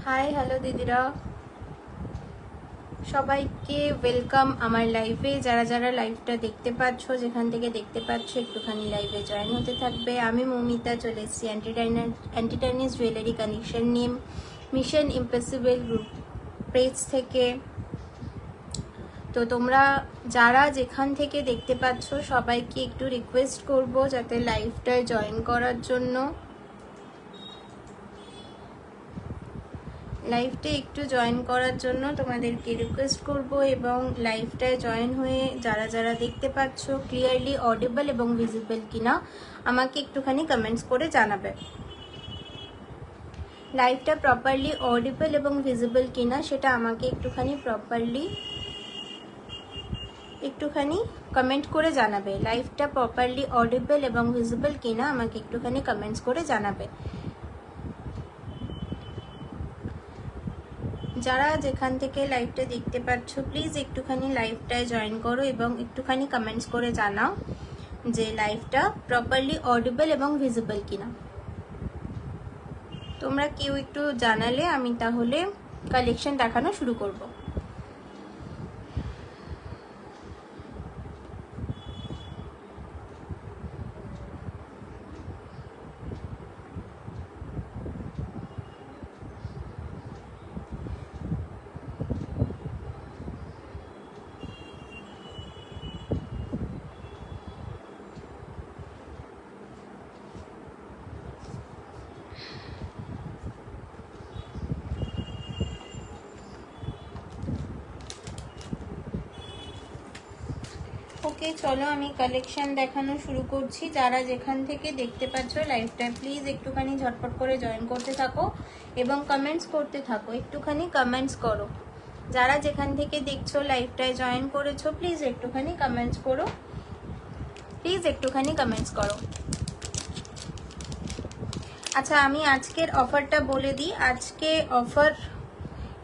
Hi hello দিদিরা, সবাইকে welcome আমার লাইভে। যারা যারা লাইভটা দেখতে পাচ্ছ, যেখান থেকে দেখতে পাচ্ছ, একটুখানি লাইভে জয়েন হতে থাকবে। আমি মৌমিতা চলে এসেছি অ্যান্টিটাইনিস জুয়েলারি কানেকশন নিয়ে মিশন ইম্পসিবল গ্রুপ পেজ থেকে। তো তোমরা যারা যেখান থেকে দেখতে পাচ্ছ সবাইকে একটু রিকোয়েস্ট করব যাতে লাইভটায় জয়েন করার জন্য। লাইভটা একটু জয়েন করার জন্য তোমাদেরকে রিকোয়েস্ট করব, এবং লাইভটায় জয়েন হয়ে যারা যারা দেখতে পাচ্ছ ক্লিয়ারলি অডিবল এবং ভিজিবল কিনা আমাকে একটুখানি কমেন্টস করে জানাবে। লাইভটা প্রপারলি অডিবল এবং ভিজিবল কিনা সেটা আমাকে একটুখানি কমেন্ট করে জানাবে। লাইভটা প্রপারলি অডিবল এবং ভিজিবল কিনা আমাকে একটুখানি কমেন্টস করে জানাবে। যারা যেখান থেকে লাইভটা দেখতে পাচ্ছ প্লিজ একটুখানি লাইভটায় জয়েন করো এবং একটুখানি কমেন্টস করে জানাও যে লাইভটা প্রপারলি অডিবল এবং ভিজিবল কিনা। তোমরা কেউ একটু জানালে আমি তাহলে কালেকশন দেখানো শুরু করব। ওকে, চলো আমি কালেকশন দেখানো শুরু করছি। যারা যেখান থেকে দেখতে পাচ্ছ লাইভটা প্লিজ একটুখানি ঝটপট করে জয়েন করতে থাকো এবং কমেন্টস করতে থাকো। একটুখানি কমেন্টস করো। যারা যেখান থেকে দেখছো লাইভটায় জয়েন করেছো প্লিজ একটুখানি কমেন্টস করো, আচ্ছা, আমি আজকের অফারটা বলে দিই। আজকে অফার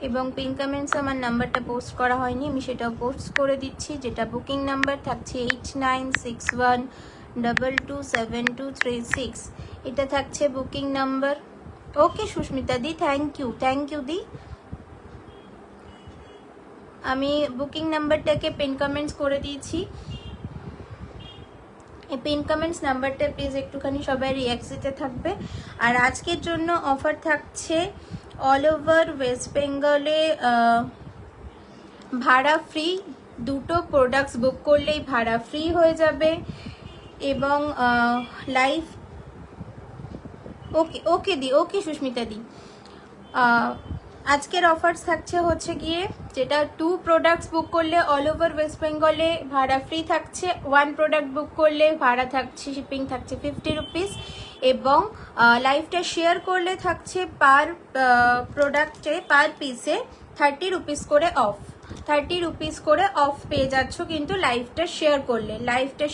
এবং পিন কমেন্টস আমার নাম্বারটা পোস্ট করা হয়নি, আমি সেটাও পোস্ট করে দিচ্ছি। যেটা বুকিং নাম্বার থাকছে 8961227236, এটা থাকছে booking number. Okay Susmita the, thank you দি। আমি বুকিং নাম্বারটাকে পিন কমেন্টস করে দিয়েছি। এই পিন কমেন্টস নাম্বারটা প্লিজ একটুখানি সবাই রিঅ্যাক্সিতে থাকবে। আর আজকের জন্য অফার থাকছে অল ওভার ওয়েস্ট বেঙ্গলে ভাড়া ফ্রি। দুটো প্রোডাক্টস বুক করলেই ভাড়া ফ্রি হয়ে যাবে। এবং লাইভ ওকে সুস্মিতা দি, আজকের অফার্স থাকছে হচ্ছে গিয়ে যেটা 2 প্রোডাক্টস বুক করলে অল ওভার ওয়েস্ট বেঙ্গলে ভাড়া ফ্রি থাকছে। 1 প্রোডাক্ট বুক করলে ভাড়া থাকছে, শিপিং থাকছে 50 রুপিস। এবং লাইভটা শেয়ার করলে থাকছে পার প্রোডাক্টে পার পিসে 30 রুপিস করে অফ। 30 রুপিস করে অফ পেয়ে যাচ্ছ কিন্তু লাইভটা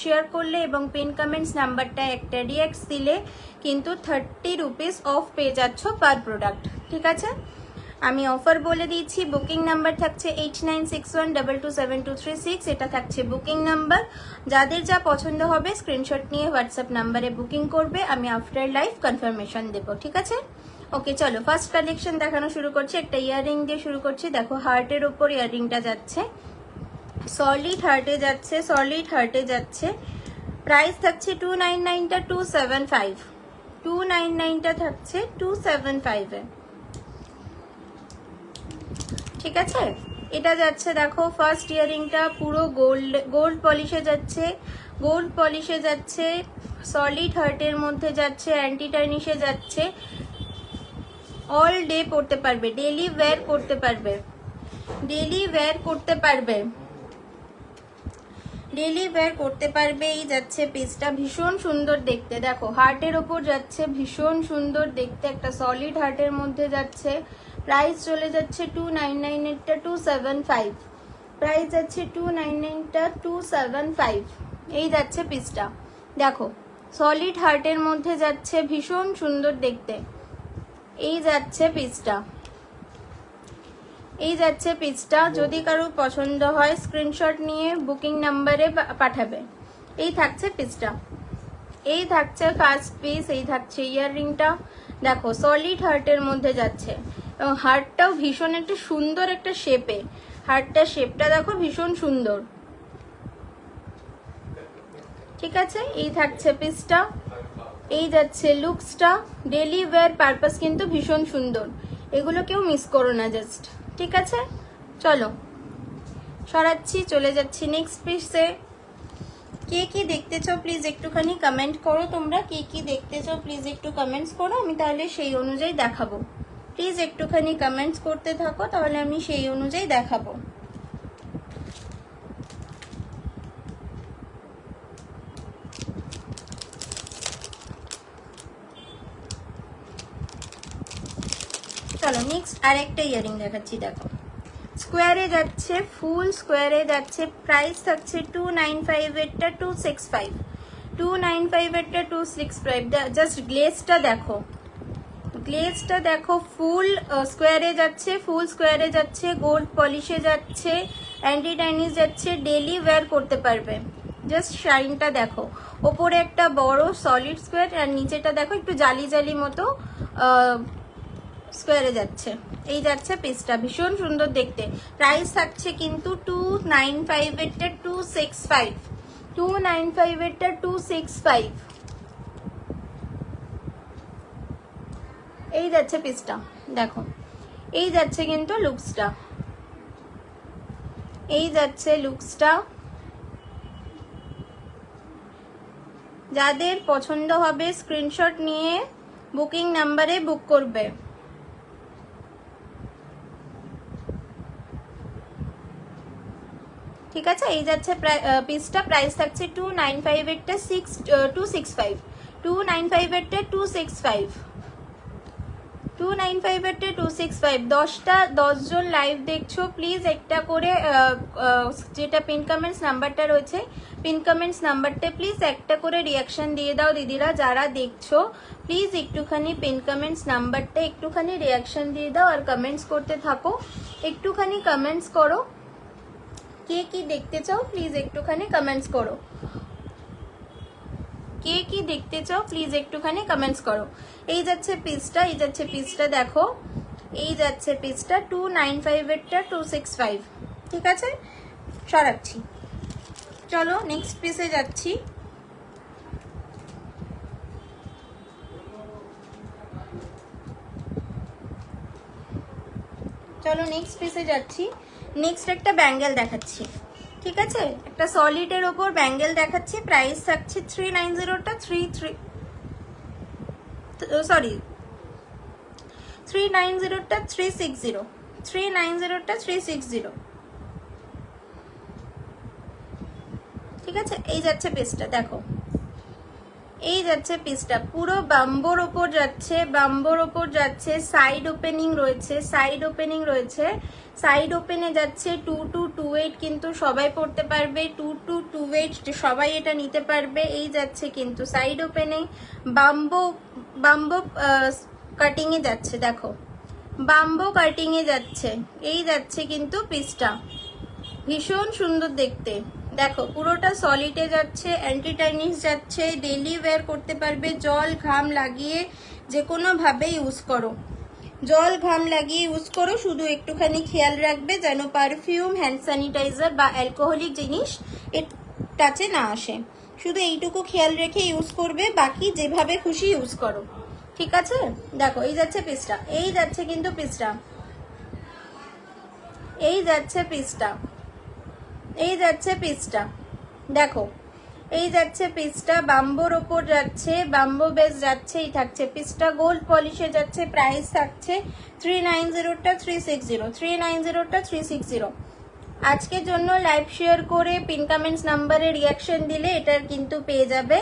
শেয়ার করলে এবং পিন কমেন্টস নাম্বারটা একটা রিঅ্যাক্ট দিলে কিন্তু 30 রুপিস অফ পেয়ে যাচ্ছ পার প্রোডাক্ট। ঠিক আছে, আমি অফার বলে দিচ্ছি। বুকিং নাম্বার থাকছে 8961227236, এটা থাকছে বুকিং নাম্বার। যাদের যা পছন্দ হবে স্ক্রিনশট নিয়ে হোয়াটসঅ্যাপ নাম্বারে বুকিং করবে, আমি আফটার লাইভ কনফার্মেশন দেবো। ঠিক আছে, ওকে চলো ফার্স্ট কালেকশন দেখানো শুরু করছি। একটা ইয়াররিং দিয়ে শুরু করছি। দেখো হার্টের ওপর ইয়াররিংটা যাচ্ছে, সলিড হার্টে যাচ্ছে। প্রাইস থাকছে 299টা 275, 299টা থাকছে 275 এ। ঠিক আছে, এটা যাচ্ছে দেখো ফার্স্ট ইয়ারিংটা পুরো গোল্ড পলিশে যাচ্ছে, সলিড হার্টের মধ্যে যাচ্ছে, অ্যান্টি টার্নিশে যাচ্ছে। অল ডে পড়তে পারবে, ডেলি ওয়্যার করতে পারবে, এই যাচ্ছে পিসটা ভীষণ সুন্দর দেখতে। দেখো হার্টের ওপর যাচ্ছে, ভীষণ সুন্দর দেখতে, একটা সলিড হার্টের মধ্যে যাচ্ছে। প্রাইস চলে যাচ্ছে 299 এরটা 275, প্রাইস যাচ্ছে 299টা 275, এই যাচ্ছে পিসটা। দেখো সলিড হার্টের মধ্যে যাচ্ছে, ভীষণ সুন্দর দেখতে, এই যাচ্ছে পিসটা। যদি কারো পছন্দ হয় স্ক্রিনশট নিয়ে বুকিং নাম্বারে পাঠাবে। এই থাকছে পিসটা। এই থাকছে ফার্স্ট পিস, এই থাকছে ইয়াররিংটা। দেখো সলিড হার্টের মধ্যে যাচ্ছে এবং হার্টটাও ভীষণ একটা সুন্দর একটা শেপে, হার্টটার শেপটা দেখো ভীষণ সুন্দর। ঠিক আছে, এই থাকছে পিসটা, এই যাচ্ছে লুকসটা। ডেলি ওয়্যার পারপাস কিন্তু ভীষণ সুন্দর, এগুলো কেউ মিস করো না জাস্ট। ঠিক আছে, চলো সরাচ্ছি, চলে যাচ্ছি নেক্সট পিসে। কে কি দেখতে চাও প্লিজ একটুখানি কমেন্ট করো, তোমরা কে কি দেখতে চাও প্লিজ একটু কমেন্টস করো, আমি তাহলে সেই অনুযায়ী দেখাবো। প্লিজ একটুখানি কমেন্টস করতে থাকো, তাহলে আমি সেই অনুযায়ী দেখাবো। চলো নেক্সট আরেকটা ইয়ারিং দেখাচ্ছি। দেখো স্কোয়ারে যাচ্ছে, ফুল স্কোয়ারে যাচ্ছে, প্রাইস থাকছে 295, এরটা 265, 295 এরটা 265। জাস্ট গ্লেজটা দেখো, গ্লেজটা দেখো, ফুল স্কোয়ারে যাচ্ছে, ফুল স্কোয়ারে যাচ্ছে, গোল্ড পলিশে যাচ্ছে, অ্যান্টি টাইনিস যাচ্ছে, ডেলি ওয়্যার করতে পারবে। জাস্ট শাইনটা দেখো, ওপরে একটা বড় সলিড স্কোয়ার আর নিচেটা দেখো একটু জালি জালি মতো স্কোয়ারে যাচ্ছে। এই যাচ্ছে পিসটা, ভীষণ সুন্দর দেখতে। প্রাইস থাকছে কিন্তু 295 এরটা 265, 295 এরটা 265। এই যাচ্ছে পিসটা, দেখো এই যাচ্ছে কিন্তু লুকসটা, এই যাচ্ছে লুকসটা। যাদের পছন্দ হবে স্ক্রিনশট নিয়ে বুকিং নাম্বারে বুক করবে। ঠিক আছে, এই যাচ্ছে পিসটা, প্রাইস থাকছে 295 এরটা 265, 295 এরটা 265, 295 এরটা 265। 10 জন লাইভ দেখছো প্লিজ একটা করে যেটা পিন কমেন্টস নাম্বারটা রয়েছে, পিন কমেন্টস নাম্বারটা প্লিজ একটা করে রিয়াকশন দিয়ে দাও দিদিরা। যারা দেখছো প্লিজ একটুখানি পিন কমেন্টস নাম্বারটা একটুখানি রিয়াকশন দিয়ে দাও আর কমেন্টস করতে থাকো। একটুখানি কমেন্টস করো, কে কি দেখতে চাও প্লিজ একটুখানি কমেন্টস করো, কে কি দেখতে চাও প্লিজ একটুখানি কমেন্টস করো। এই যাচ্ছে পিসটা, এই যাচ্ছে পিসটা দেখো, এই যাচ্ছে পিসটা 295 এরটা 265। ঠিক আছে, সরাচ্ছি, চলো নেক্সট পিসে যাচ্ছি। চলো নেক্সট পিসে যাচ্ছি। নেক্সট একটা ব্যাঙ্গেল দেখাচ্ছি। ঠিক আছে, একটা সলিডের ওপর ব্যাঙ্গেল দেখাচ্ছি। প্রাইস থাকছে 390টা 390টা 360, 390টা 360। ঠিক আছে, এই যাচ্ছে পিসটা দেখো, এই যাচ্ছে পিসটা পুরো বাম্বোর ওপর যাচ্ছে, বাম্বোর ওপর যাচ্ছে, সাইড ওপেনিং রয়েছে, সাইড ওপেনিং রয়েছে, সাইড ওপেনে যাচ্ছে 2228, কিন্তু সবাই পড়তে পারবে 2228, সবাই এটা নিতে পারবে। এই যাচ্ছে কিন্তু সাইড ওপেনে, বাম্বো বাম্বো কাটিং এ যাচ্ছে, দেখো বাম্বো কাটিং এ যাচ্ছে। এই যাচ্ছে কিন্তু পিসটা, ভীষণ সুন্দর দেখতে। দেখো পুরোটা সলিডে যাচ্ছে, অ্যান্টি টাইনিস যাচ্ছে, ডেলি ওয়্যার করতে পারবে। জল ঘাম লাগিয়ে যে কোনো ভাবে ইউজ করো, জল ঘাম লাগিয়ে ইউজ করো, শুধু একটুখানি খেয়াল রাখবে যেন পারফিউম, হ্যান্ড স্যানিটাইজার বা অ্যালকোহলিক জিনিস এর টাচে না আসে। শুধু এইটুকু খেয়াল রেখে ইউজ করবে, বাকি যেভাবে খুশি ইউজ করো। ঠিক আছে, দেখো এই যাচ্ছে পিসটা, এই যাচ্ছে কিন্তু পিসটা, এই যাচ্ছে পিসটা, এই যাচ্ছে পিসটা দেখো, এই যাচ্ছে পিসটা, বাম্বোর ওপর যাচ্ছে, বাম্বো বেস যাচ্ছে। এই থাকছে পিসটা, গোল্ড পলিশে যাচ্ছে। প্রাইস থাকছে 390টা 360, 390টা 360। আজকের জন্য লাইভ শেয়ার করে পিন কমেন্টস নাম্বারে রিয়াকশন দিলে এটার কিন্তু পেয়ে যাবে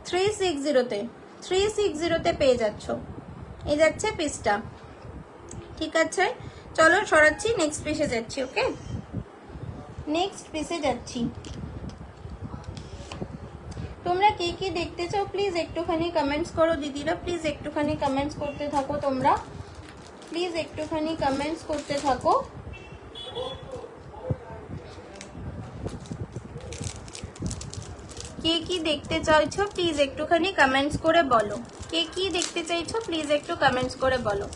360তে, 360তে পেয়ে যাচ্ছ। এই যাচ্ছে পিসটা। ঠিক আছে, চলো সরাচ্ছি, নেক্সট পিসে যাচ্ছি। ওকে, নেক্সট পিসে যাচ্ছি। তোমরা কে কি দেখতে চাও প্লিজ একটুখানি কমেন্টস করো দিদিরা, প্লিজ একটুখানি কমেন্টস করতে থাকো তোমরা, প্লিজ একটুখানি কমেন্টস করতে থাকো। কে কি দেখতে চাইছো প্লিজ একটুখানি কমেন্টস করে বলো। কে কি দেখতে চাইছো প্লিজ একটু কমেন্টস করে বলো।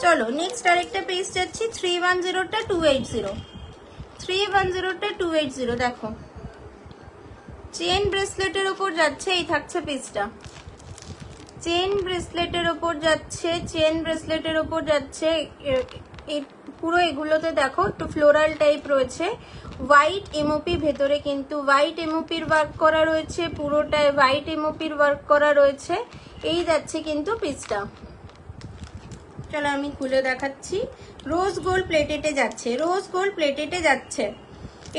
চলো নেক্সট আরেকটা পেজ যাচ্ছি। 310টা 280, 310টা 280। দেখো চেন ব্রেসলেটের ওপর যাচ্ছে, এই থাকছে পিসটা। চেন ব্রেসলেটের ওপর যাচ্ছে, চেন ব্রেসলেটের ওপর যাচ্ছে। পুরো এগুলোতে দেখো একটু ফ্লোরাল টাইপ রয়েছে, হোয়াইট এমওপি, ভেতরে কিন্তু হোয়াইট এমওপির ওয়ার্ক করা রয়েছে, পুরোটায় হোয়াইট এমওপির ওয়ার্ক করা রয়েছে। এই যাচ্ছে কিন্তু পিসটা। চলো আমি খুলে দেখাচ্ছি। রোজ গোল্ড প্লেটেটে যাচ্ছে, রোজ গোল্ড প্লেটেটে যাচ্ছে।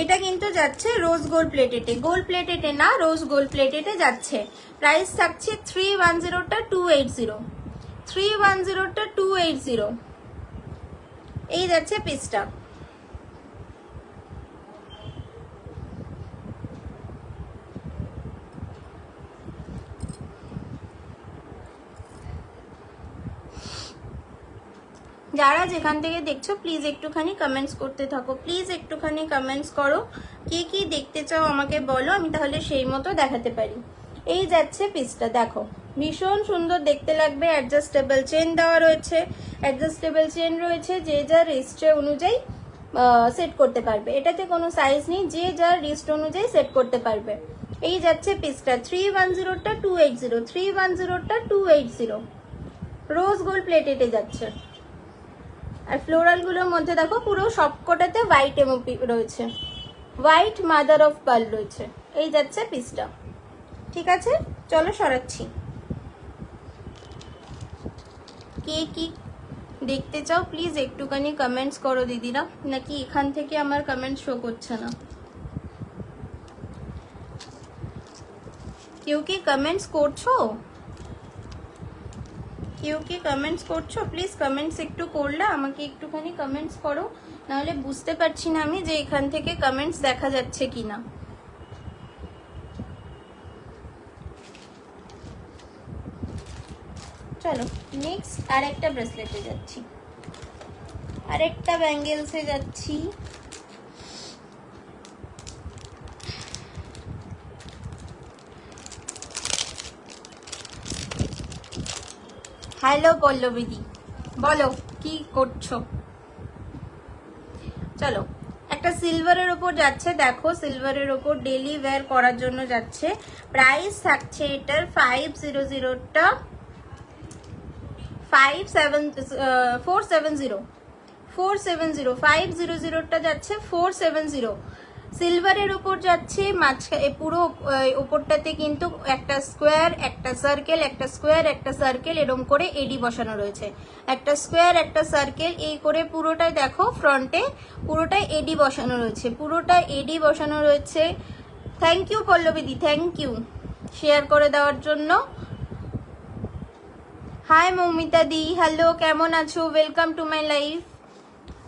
এটা কিন্তু যাচ্ছে রোজ গোল্ড প্লেটেটে, গোল্ড প্লেটেটে না, রোজ গোল্ড প্লেটেটে যাচ্ছে। প্রাইস থাকছে 310টা 280, 310টা 280। এই যাচ্ছে পিসটা। যারা যেখান থেকে দেখছো প্লিজ একটুখানি কমেন্টস করতে থাকো, প্লিজ একটুখানি কমেন্টস করো। কে কি দেখতে চাও আমাকে বলো, আমি তাহলে সেই মতো দেখাতে পারি। এই যাচ্ছে পিসটা, দেখো ভীষণ সুন্দর দেখতে লাগবে। অ্যাডজাস্টেবল চেন দেওয়া রয়েছে, অ্যাডজাস্টেবল চেন রয়েছে, যে যার রিস্টে অনুযায়ী সেট করতে পারবে। এটাতে কোনো সাইজ নেই, যে যার রিস্ট অনুযায়ী সেট করতে পারবে। এই যাচ্ছে পিসটা। 310টা 280, 310টা 280। রোজ গোল্ড প্লেটেটে যাচ্ছে। আর ফ্লোরাল গুলোর মধ্যে দেখো পুরো সবকটাতে হোয়াইট এমওপি রয়েছে, হোয়াইট মাদার অফ পার্ল রয়েছে। এই যাচ্ছে পিসটা। ঠিক আছে, চলো সরাচ্ছি। কে কি দেখতে চাও প্লিজ একটুখানি কমেন্টস করো দিদিরা, নাকি এখান থেকে আমার কমেন্ট শো করছে না? কেউ কি কমেন্টস করছো? কেউ কি কমেন্টস করছো? প্লিজ কমেন্টস একটু করলে আমাকে একটুখানি কমেন্টস করো, নাহলে বুঝতে পারছি না আমি যে এখান থেকে কমেন্টস দেখা যাচ্ছে কিনা। চলো নেক্সট আরেকটা ব্রেসলেটে যাচ্ছি, আরেকটা ব্যাঙ্গেলসে যাচ্ছি। হ্যালো পল্লবীদি, বলো কি করছো? চলো একটা সিলভারের ওপর যাচ্ছে, দেখো সিলভারের ওপর ডেলি ওয়্যার করার জন্য যাচ্ছে। প্রাইস থাকছে এটার 500টা 470, 500টা যাচ্ছে 470। সিলভারের ওপর যাচ্ছে, মাঝখানে পুরো ওপরটাতে কিন্তু একটা স্কোয়ার, একটা সার্কেল, একটা স্কোয়ার, একটা সার্কেল, এরকম করে এডি বসানো রয়েছে। একটা স্কোয়ার, একটা সার্কেল, এই করে পুরোটাই দেখো ফ্রন্টে পুরোটাই এডি বসানো রয়েছে, পুরোটাই এডি বসানো রয়েছে। থ্যাংক ইউ পল্লবীদি, থ্যাংক ইউ শেয়ার করে দেওয়ার জন্য। হাই মৌমিতা দি, হ্যালো, কেমন আছো? Welcome to my life.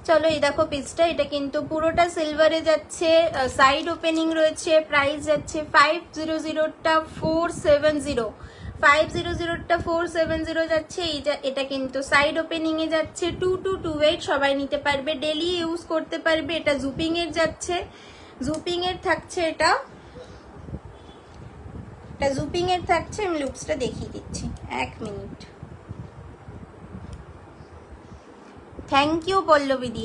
চলো এই দেখো পিসটা, এটা কিন্তু পুরোটা সিলভারে যাচ্ছে, সাইড ওপেনিং রয়েছে। প্রাইস যাচ্ছে 500টা 470, 500টা 470 যাচ্ছে। এটা কিন্তু সাইড ওপেনিং এ যাচ্ছে। 2228 সবাই নিতে পারবে, ডেলি ইউজ করতে পারবে। এটা জুপিং এর যাচ্ছে, জুপিং এর থাকছে, এটা জুপিং এর থাকছে। আমি লুকসটা দেখিয়ে দিচ্ছি, 1 মিনিট। থ্যাংক ইউ পল্লবীদি,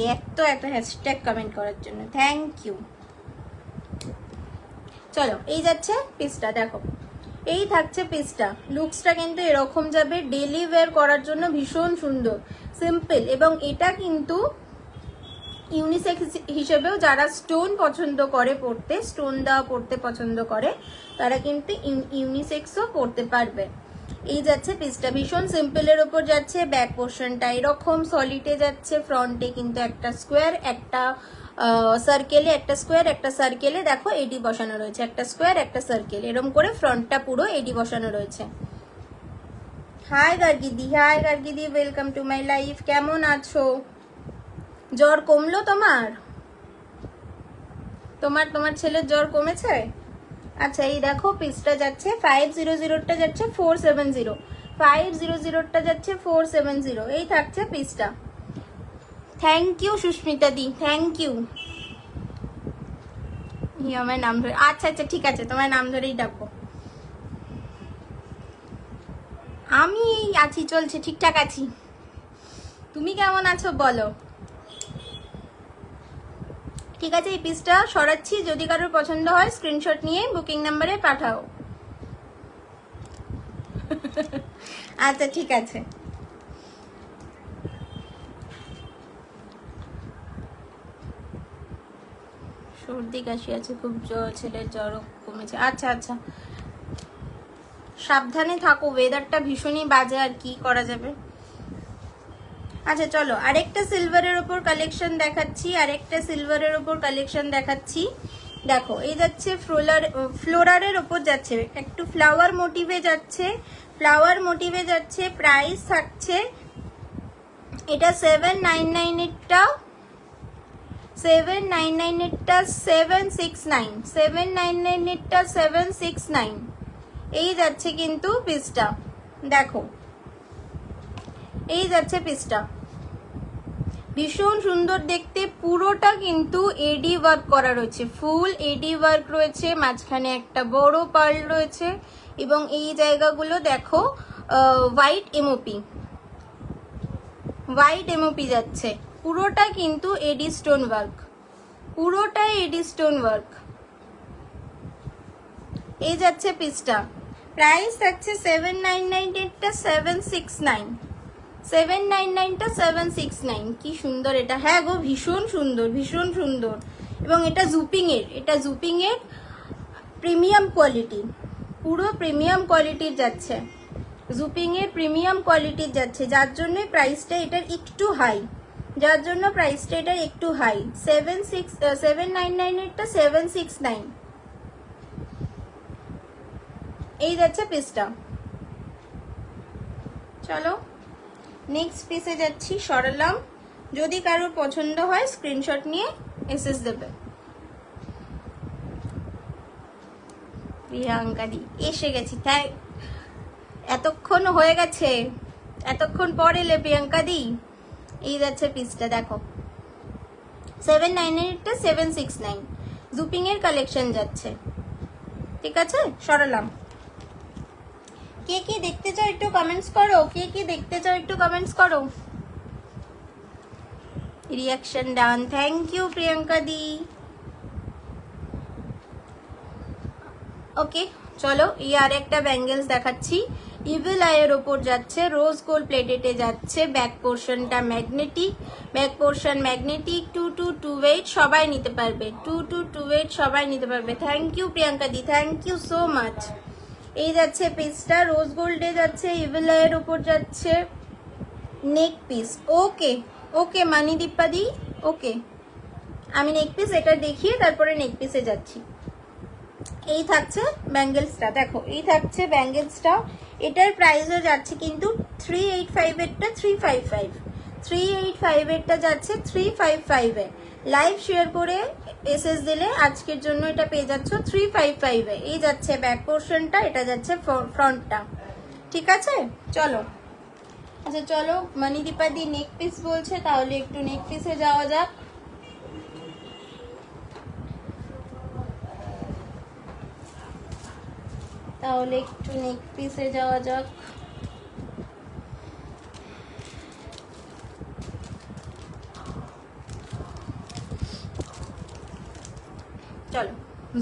একটা হ্যাশট্যাগ কমেন্ট করার জন্য, থ্যাংক ইউ। চলো এই যাচ্ছে পিসটা, দেখো এই থাকছে পিসটা। লুকসটা কিন্তু এরকম যাবে, ডেলি ওয়্যার করার জন্য ভীষণ সুন্দর, সিম্পল। এবং এটা কিন্তু ইউনিসেক্স হিসেবেও যারা স্টোন পছন্দ করে পড়তে, স্টোন দেওয়া পড়তে পছন্দ করে, তারা কিন্তু ইউনিসেক্সও পড়তে পারবে। এই যাচ্ছে পিসটা, ভীষণ সিম্পলের ওপর যাচ্ছে। ব্যাক পোর্শনটা এরকম সলিডে যাচ্ছে, ফ্রন্টে কিন্তু একটা স্কোয়ার, একটা সার্কেলে, একটা স্কোয়ার, একটা সার্কেলে দেখো এডি বসানো রয়েছে, একটা স্কোয়ার, একটা সার্কেল, এরকম করে ফ্রন্টটা পুরো এডি বসানো রয়েছে। হাই গার্গিদি, হাই গার্গিদি, ওয়েলকাম টু মাই লাইফ। কেমন আছো? জ্বর কমলো তোমার? তোমার ছেলের জ্বর কমেছে? আচ্ছা এই দেখো পিসটা যাচ্ছে 500টা যাচ্ছে 470, 500টা যাচ্ছে 470। এই থাকছে পিসটা। Thank you Susmita the, thank you. আমার নাম ধরে, আচ্ছা ঠিক আছে, তোমার নাম ধরেই ডাকবো। আমি এই আছি, চলছে, ঠিকঠাক আছি। তুমি কেমন আছো বলো। ঠিক আছে, এই পিসটা সরাচ্ছি, যদি কারোর পছন্দ হয় স্ক্রিনশট নিয়ে বুকিং নাম্বারে পাঠাও। আচ্ছা ঠিক আছে। সর্দি কাশি আছে খুব, ছেলের জ্বরও কমেছে। আচ্ছা আচ্ছা, সাবধানে থাকো, ওয়েদারটা ভীষণই বাজে, আর কি করা যাবে। আচ্ছা চলো আরেকটা সিলভারের ওপর কালেকশন দেখাচ্ছি, দেখো এই যাচ্ছে ফ্লোরারের ওপর যাচ্ছে, একটু ফ্লাওয়ার মোটিভে যাচ্ছে, প্রাইস থাকছে এটা 799 এরটা 769 এই যাচ্ছে কিন্তু পিসটা, দেখো এই যাচ্ছে পিসটা, ভীষণ সুন্দর দেখতে, পুরোটা কিন্তু এডি ওয়ার্ক করা রয়েছে, ফুল এডি ওয়ার্ক রয়েছে, মাঝখানে একটা বড় পার্ল রয়েছে, এবং এই জায়গাগুলো দেখো হোয়াইট এমওপি যাচ্ছে, পুরোটা কিন্তু এডি স্টোন ওয়ার্ক, এই যাচ্ছে পিসটা, প্রাইস থাকছে 799 এরটা 769 কি সুন্দর এটা, হ্যাঁ গো ভীষণ সুন্দর, এবং এটা জুপিং এর প্রিমিয়াম কোয়ালিটি, পুরো প্রিমিয়াম কোয়ালিটির যাচ্ছে, যার জন্য প্রাইসটা এটার একটু হাই, 799 এরটা 769 এই যাচ্ছে পিসটা। চলো নেক্সট পিসে যাচ্ছি, সরালাম, যদি কারোর পছন্দ হয় স্ক্রিনশট নিয়ে এসএস দেবে। প্রিয়াঙ্কা দি এসে গেছি, এতক্ষণ হয়ে গেছে, এতক্ষণ পর এলে প্রিয়াঙ্কা দি। এই যাচ্ছে পিসটা, দেখো 799 এরটা 769 জুপিং এর কালেকশন যাচ্ছে, ঠিক আছে সরালাম। কে কি দেখতে চাও একটু কমেন্টস করো, reaction done, thank you Priyanka দি। ওকে চলো এই আর একটা ব্যাঙ্গেলস দেখাচ্ছি, ইভিল আইয়ের ওপর যাচ্ছে, রোজ গোল্ড প্লেটেডে যাচ্ছে, ব্যাক পোর্শনটা ম্যাগনেটিক, 2 সবাই নিতে পারবে, 2 সবাই নিতে পারবে। Thank you Priyanka di, thank you so much. এই যাচ্ছে পিসটা, রোজ গোল্ডে যাচ্ছে, ইভিল আইয়ের ওপর যাচ্ছে, নেক পিস। ওকে মানিদীপা দি, ওকে আমি নেক পিস এটা দেখিয়ে তারপরে নেক পিসে যাচ্ছি। এই থাকছে ব্যাঙ্গেলসটা, দেখো এই থাকছে ব্যাঙ্গেলসটা, এটার প্রাইসও যাচ্ছে কিন্তু 385 এরটা 355 এরটা যাচ্ছে 355 এ, লাইভ শেয়ার করে এসএস দিলে আজকের জন্য এটা পেয়ে যাচ্ছ 355 এ। এই যাচ্ছে ব্যাক পোর্শনটা, এটা যাচ্ছে ফ্রন্টটা, ঠিক আছে চলো। আচ্ছা চলো মণিদীপা দি নেক পিস বলছে, তাহলে একটু নেক পিসে যাওয়া যাক। চলো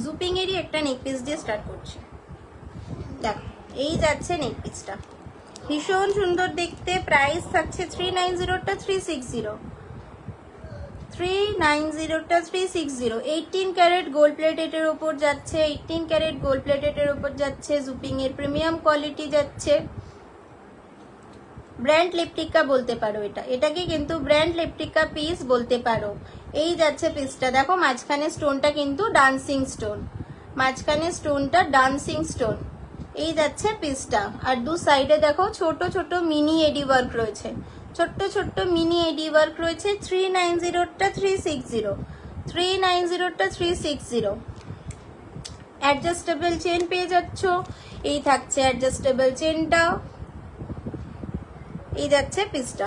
জুপিং এরই একটা নেক পিস দিয়ে স্টার্ট করছি, দেখো এই যাচ্ছে নেক পিসটা, ভীষণ সুন্দর দেখতে, প্রাইস থাকছে 390টা 360, 18 ক্যারেট গোল্ড প্লেটেডের উপর যাচ্ছে, জুপিং এর প্রিমিয়াম কোয়ালিটি যাচ্ছে, ব্র্যান্ড লিপটিকা বলতে পারো, এটাকে কিন্তু ব্র্যান্ড লিপটিকা পিস বলতে পারো। এই যাচ্ছে পিসটা, দেখো মাঝখানে স্টোনটা কিন্তু ডান্সিং স্টোন, এই যাচ্ছে পিসটা, আর দু সাইডে দেখো ছোট ছোট মিনি এডি ওয়ার্ক রয়েছে, 390টা 360, অ্যাডজাস্টেবল চেন পেয়ে যাচ্ছ, এই থাকছে অ্যাডজাস্টেবল চেনটা, এই যাচ্ছে পিসটা,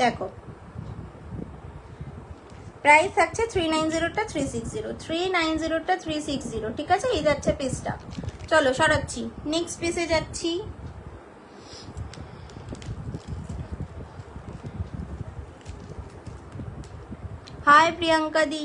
দেখো প্রাইস থাকছে 390টা 360, ঠিক আছে এই যাচ্ছে পিসটা। চলো সরাচ্ছি, নেক্সট পিসে যাচ্ছি, হাই প্রিয়াঙ্কা দি।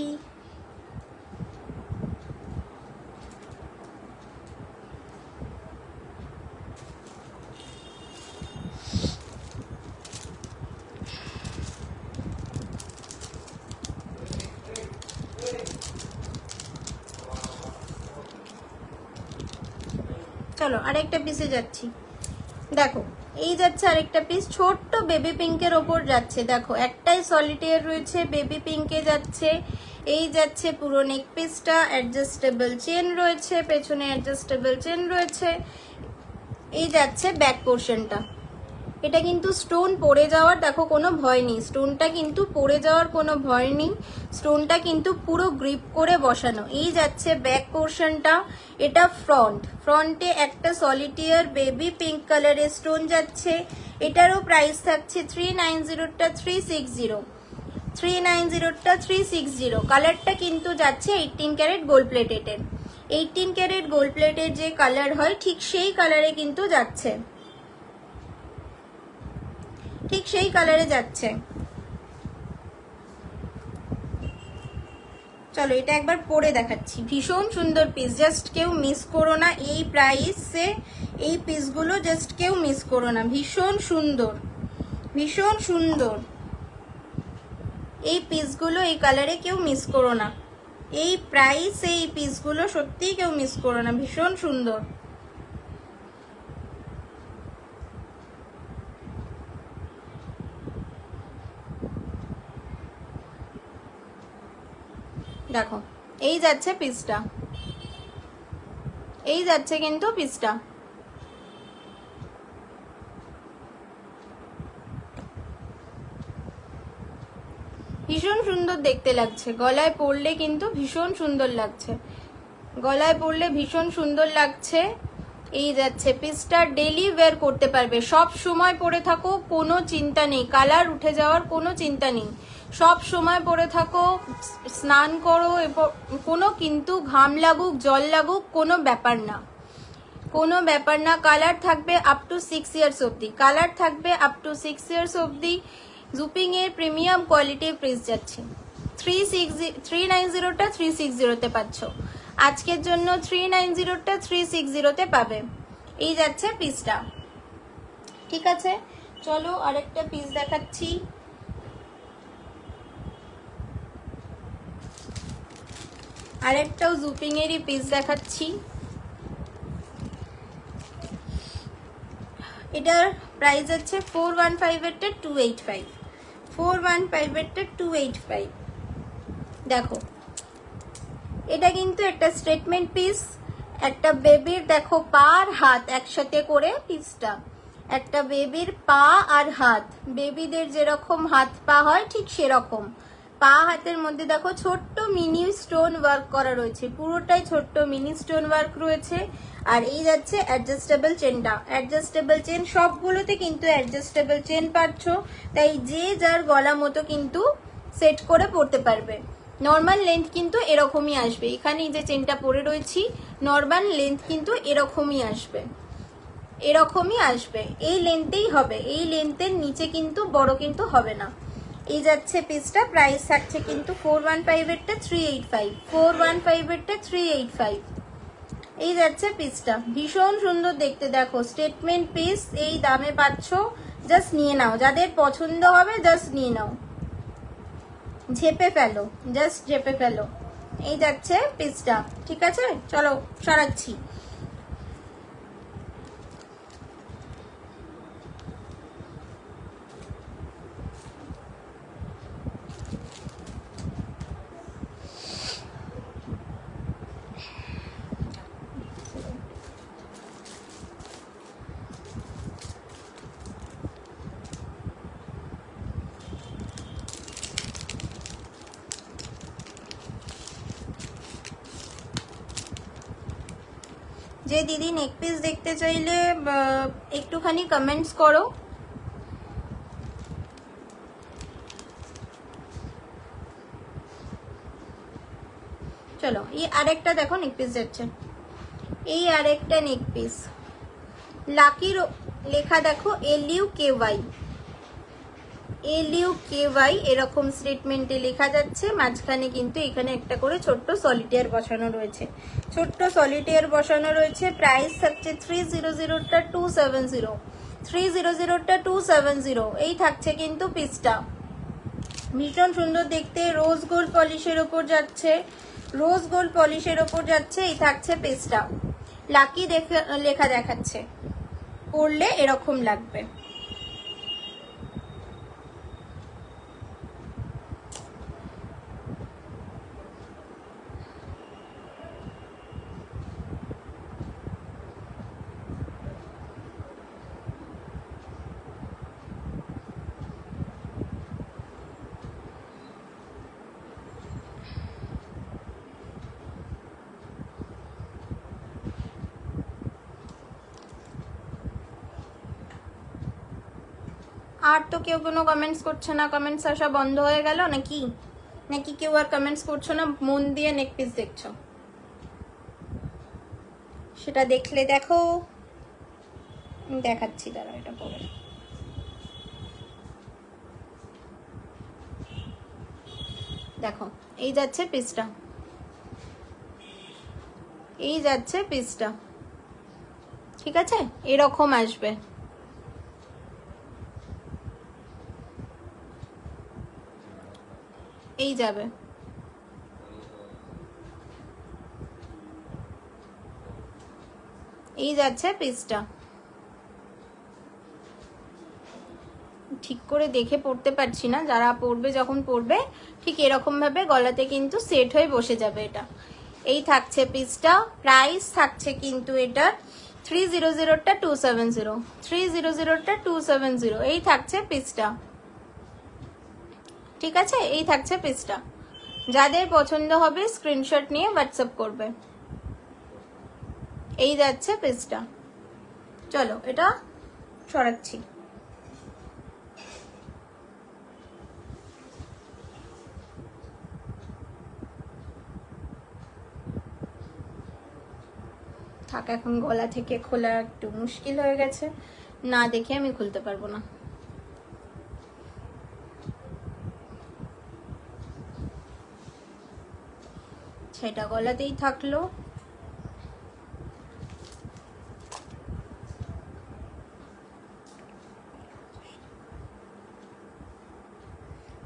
চলো আরেকটা পিসে যাচ্ছি। দেখো এই যাচ্ছে আরেকটা পিস, ছোট্ট বেবি পিঙ্কের ওপর যাচ্ছে। দেখো একটাই সলিটেয়ার রয়েছে, বেবি পিঙ্কে যাচ্ছে। এই যাচ্ছে পুরো নেক পিসটা, অ্যাডজাস্টেবল চেন রয়েছে, পেছনে অ্যাডজাস্টেবল চেন রয়েছে। এই যাচ্ছে ব্যাক পোর্শনটা। এটা কিন্তু স্টোন পড়ে যাওয়ার দেখো কোনো ভয় নেই, স্টোনটা কিন্তু পড়ে যাওয়ার কোনো ভয় নেই, স্টোনটা কিন্তু পুরো গ্রিপ করে বসানো। এই যাচ্ছে ব্যাক পোর্শনটা। এটা ফ্রন্টে একটা সলিটিয়ার বেবি পিঙ্ক কালারের স্টোন যাচ্ছে। এটারও প্রাইস থাকছে 390টা 360, 390টা 360। কালারটা কিন্তু যাচ্ছে 18 carat gold plated. 18 carat gold প্লেটের যে কালার হয় ঠিক সেই কালারে কিন্তু যাচ্ছে, ঠিক সেই কালারে যাচ্ছে। চলো এটা একবার পরে দেখাচ্ছি, ভীষণ সুন্দর পিস, জাস্ট কেউ মিস করো না। এই প্রাইসে এই পিসগুলো জাস্ট কেউ মিস করো না, ভীষণ সুন্দর, ভীষণ সুন্দর এই পিসগুলো, এই কালারে কেউ মিস করো না। এই প্রাইসে এই পিসগুলো সত্যিই কেউ মিস করো না, ভীষণ সুন্দর। দেখো এই যাচ্ছে পিসটা, এই যাচ্ছে কিন্তু পিসটা। ভীষণ সুন্দর দেখতে লাগছে, গলায় পরলে কিন্তু ভীষণ সুন্দর লাগছে, গলায় পরলে ভীষণ সুন্দর লাগছে। এই যাচ্ছে পিসটা, ডেলি ওয়্যার করতে পারবে, সব সময় পরে থাকো, কোনো চিন্তা নেই, কালার উঠে যাওয়ার কোনো চিন্তা নেই। সব সময় পরে থাকো, স্নান করো, কোনো কিন্তু ঘাম লাগুক জল লাগুক কোনো ব্যাপার না, কোনো ব্যাপার না। কালার থাকবে আপ টু 6 ইয়ার্স অবধি, কালার থাকবে আপ টু 6 ইয়ার্স অবধি। জুপিং এর প্রিমিয়াম কোয়ালিটির প্রাইস যাচ্ছে 390টা 360তে পাচ্ছ। আজকের জন্য 390টা 360তে পাবে। এই যাচ্ছে পিসটা, ঠিক আছে। চলো আরেকটা পিস দেখাচ্ছি। আরেকটাও জুপিং এরই পিস দেখাচ্ছি। এটার প্রাইস আছে 415 এর 285, 415 এর 285। দেখো এটা কিন্তু একটা স্টেটমেন্ট পিস, একটা বেবির দেখো পা আর হাত একসাথে করে পিসটা, একটা বেবির পা আর হাত, বেবিদের যেরকম হাত পা হয় ঠিক সেরকম পা হাতের মধ্যে দেখো ছোট্ট মিনি স্টোন ওয়ার্ক করা রয়েছে, পুরোটাই ছোট্ট মিনি স্টোন ওয়ার্ক রয়েছে। আর এই যাচ্ছে অ্যাডজাস্টেবল চেনটা, অ্যাডজাস্টেবল চেন সবগুলোতে কিন্তু অ্যাডজাস্টেবল চেন পাচ্ছ, তাই যে যার গলা মতো কিন্তু সেট করে পড়তে পারবে। নর্মাল লেন্থ কিন্তু এরকমই আসবে, এখানে যে চেনটা পরে রয়েছি নর্মাল লেন্থ কিন্তু এরকমই আসবে, এরকমই আসবে, এই লেন্থেই হবে, এই লেন্থের নিচে কিন্তু বড় কিন্তু হবে না। এই যাচ্ছে পিসটা, প্রাইস থাকছে কিন্তু 415 এরটা 385, 415 এরটা 385। এই যাচ্ছে পিসটা, ভীষণ সুন্দর দেখতে, দেখো স্টেটমেন্ট পিস, এই দামে পাচ্ছ, জাস্ট নিয়ে নাও, যাদের পছন্দ হবে জাস্ট নিয়ে নাও, ঝেপে ফেলো, জাস্ট ঝেপে ফেলো। এই যাচ্ছে পিসটা, ঠিক আছে। চলো সরাচ্ছি। যে দিদি নেক পিস দেখতে চাইলে একটুখানি কমেন্টস করো। চলো এই আরেকটা দেখো নেক পিস যাচ্ছে, এই আরেকটা নেক পিস, লাকির লেখা দেখো LUKY, LUKY এরকম স্টেটমেন্টে লেখা যাচ্ছে, মাঝখানে কিন্তু এখানে একটা করে ছোট্ট সলিটেয়ার বসানো রয়েছে, ছোট্ট সলিটেয়ার বসানো রয়েছে। প্রাইস থাকছে 300টা 270, 300টা 270। এই থাকছে কিন্তু পিসটা, ভীষণ সুন্দর দেখতে, রোজ গোল্ড পলিশের ওপর যাচ্ছে, রোজ গোল্ড পলিশের ওপর যাচ্ছে। এই থাকছে পিসটা, লাকি লেখা দেখাচ্ছে, পরলে এরকম লাগবে। আর তো কেউ কোনো কমেন্টস করছে না, কমেন্টস আসা বন্ধ হয়ে গেল নাকি? নাকি কেউ আর কমেন্টস করছো না, মন দিয়ে নেক পিস দেখছো? সেটা দেখলে দেখো, দেখাচ্ছি, দাঁড়া এটা পরে। দেখো এই যাচ্ছে পিসটা, এই যাচ্ছে পিসটা, ঠিক আছে? এরকম আসবে, এই যাবে, এই যাচ্ছে পিসটা। ঠিক করে দেখে পড়তে পারছি না, যারা পড়বে যখন পড়বে ঠিক এরকম ভাবে গলাতে কিন্তু সেট হয়ে বসে যাবে এটা। এই থাকছে পিসটা, প্রাইস থাকছে কিন্তু এটা 300টা 270, 300টা 270। এই থাকছে পিসটা, ঠিক আছে? এই থাকছে পিসটা, যাদের পছন্দ হবে স্ক্রিনশট নিয়ে হোয়াটসঅ্যাপ করবে। এই যাচ্ছে পিসটা, চলো এটা সরাচ্ছি। থাক, এখন গলা থেকে খোলা একটু মুশকিল হয়ে গেছে, না দেখে আমি খুলতে পারবো না। সেটা গলাতেই থাকলো।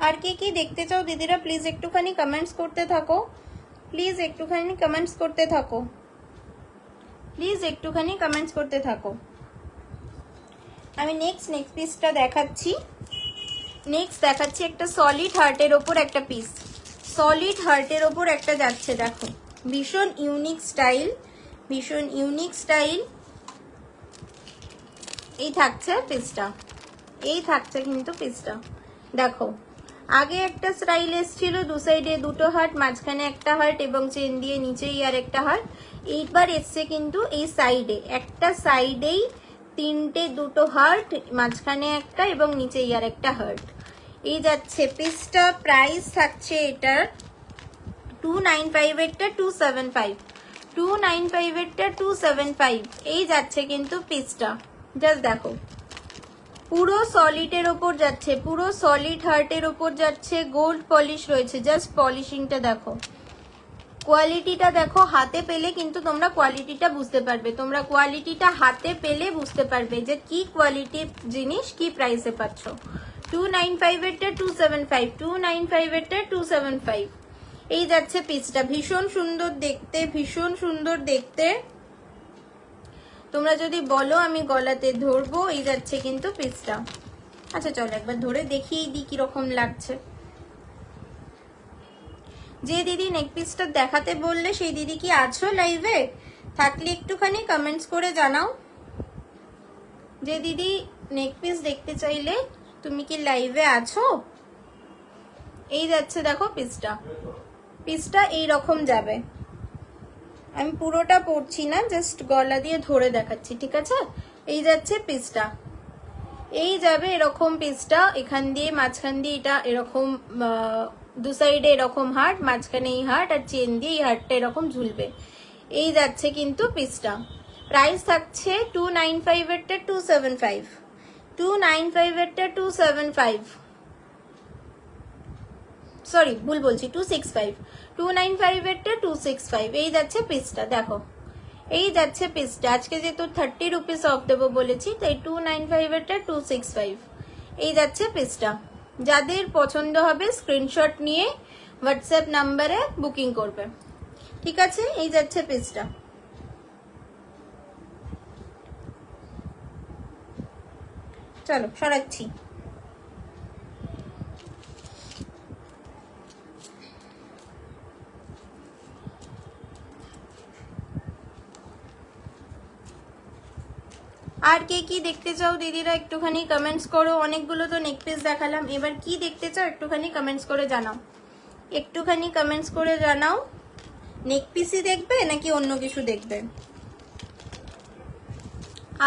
আর কি কি দেখতে চাও দিদিরা প্লিজ একটুখানি কমেন্টস করতে থাকো, প্লিজ একটুখানি কমেন্টস করতে থাকো, প্লিজ একটুখানি কমেন্টস করতে থাকো। আমি নেক্সট পিসটা দেখাচ্ছি, নেক্সট দেখাচ্ছি একটা সলিড হার্টের ওপর একটা পিস, সলিড হার্টের ওপর একটা যাচ্ছে, দেখো ভীষণ ইউনিক স্টাইল, ভীষণ ইউনিক স্টাইল। এই থাকছে পিসটা, এই থাকছে কিন্তু পিসটা, দেখো আগে একটা স্টাইল এসেছিল, দু সাইডে দুটো হার্ট, মাঝখানে একটা হার্ট এবং চেন দিয়ে নিচেই আর একটা হার্ট। এইবার এসছে কিন্তু এই সাইডে, একটা সাইডেই তিনটে দুটো হার্ট, মাঝখানে একটা এবং নিচেই আর একটা হার্ট। এই যাচ্ছে পিসটা, প্রাইস থাকছে এটার 295 এরটা 275, 295 এরটা 275। এই যাচ্ছে কিন্তু পিসটা, জাস্ট দেখো পুরো সলিডের ওপর যাচ্ছে, পুরো সলিড হার্টের ওপর যাচ্ছে, গোল্ড পলিশ রয়েছে, জাস্ট পলিশিংটা দেখো, কোয়ালিটিটা দেখো, হাতে পেলে কিন্তু তোমরা কোয়ালিটিটা বুঝতে পারবে, তোমরা কোয়ালিটিটা হাতে পেলে বুঝতে পারবে যে কি কোয়ালিটির জিনিস কি প্রাইসে পাচ্ছ। 295 এরটা 275, 295 এরটা 275। এই যাচ্ছে পিসটা, ভীষণ সুন্দর দেখতে, ভীষণ সুন্দর দেখতে। তোমরা যদি বলো আমি গলাতে ধরবো, এই যাচ্ছে কিন্তু পিসটা। আচ্ছা চলো একবার ধরে দেখিয়ে দিই কিরকম লাগছে। যে দিদি নেক পিসটা দেখাতে বললে সেই দিদি কি আছো লাইভে? থাকলে একটুখানি কমেন্টস করে জানাও। যে দিদি নেক পিস দেখতে চাইলে তুমি কি লাইভে আছো? এই যাচ্ছে দেখো পিসটা, পিসটা এইরকম যাবে, আমি পুরোটা পরছি না, জাস্ট গলা দিয়ে ধরে দেখাচ্ছি, ঠিক আছে? এই যাচ্ছে পিসটা, এই যাবে এরকম পিসটা, এখান দিয়ে মাঝখান দিয়ে এটা এরকম, দু সাইডে এরকম হার্ট, মাঝখানে এই হার্ট, আর চেন দিয়ে এই হার্টটা এরকম ঝুলবে। এই যাচ্ছে কিন্তু পিসটা, প্রাইস থাকছে 295 এরটা 275, 295 এরটা 275। সরি ভুল বলছি, 265, 295 এরটা 265, এই যাচ্ছে পিসটা। দেখো এই যাচ্ছে পিসটা। আজকে যেহেতু 30 রুপিস অফ দেবো বলেছি, তাই 295 এরটা 265, এই যাচ্ছে পিসটা। যাদের পছন্দ হবে স্ক্রিনশট নিয়ে হোয়াটসঅ্যাপ নাম্বারে বুকিং করবে, ঠিক আছে? এই যাচ্ছে পিসটা। চলো সরাচ্ছি। আর কে কি দেখতে চাও দিদিরা একটুখানি কমেন্টস করো। অনেকগুলো তো নেক পিস দেখালাম, এবার কি দেখতে চাও একটুখানি কমেন্টস করে জানাও, একটুখানি কমেন্টস করে জানাও। নেক পিসই দেখবে নাকি অন্য কিছু দেখবে?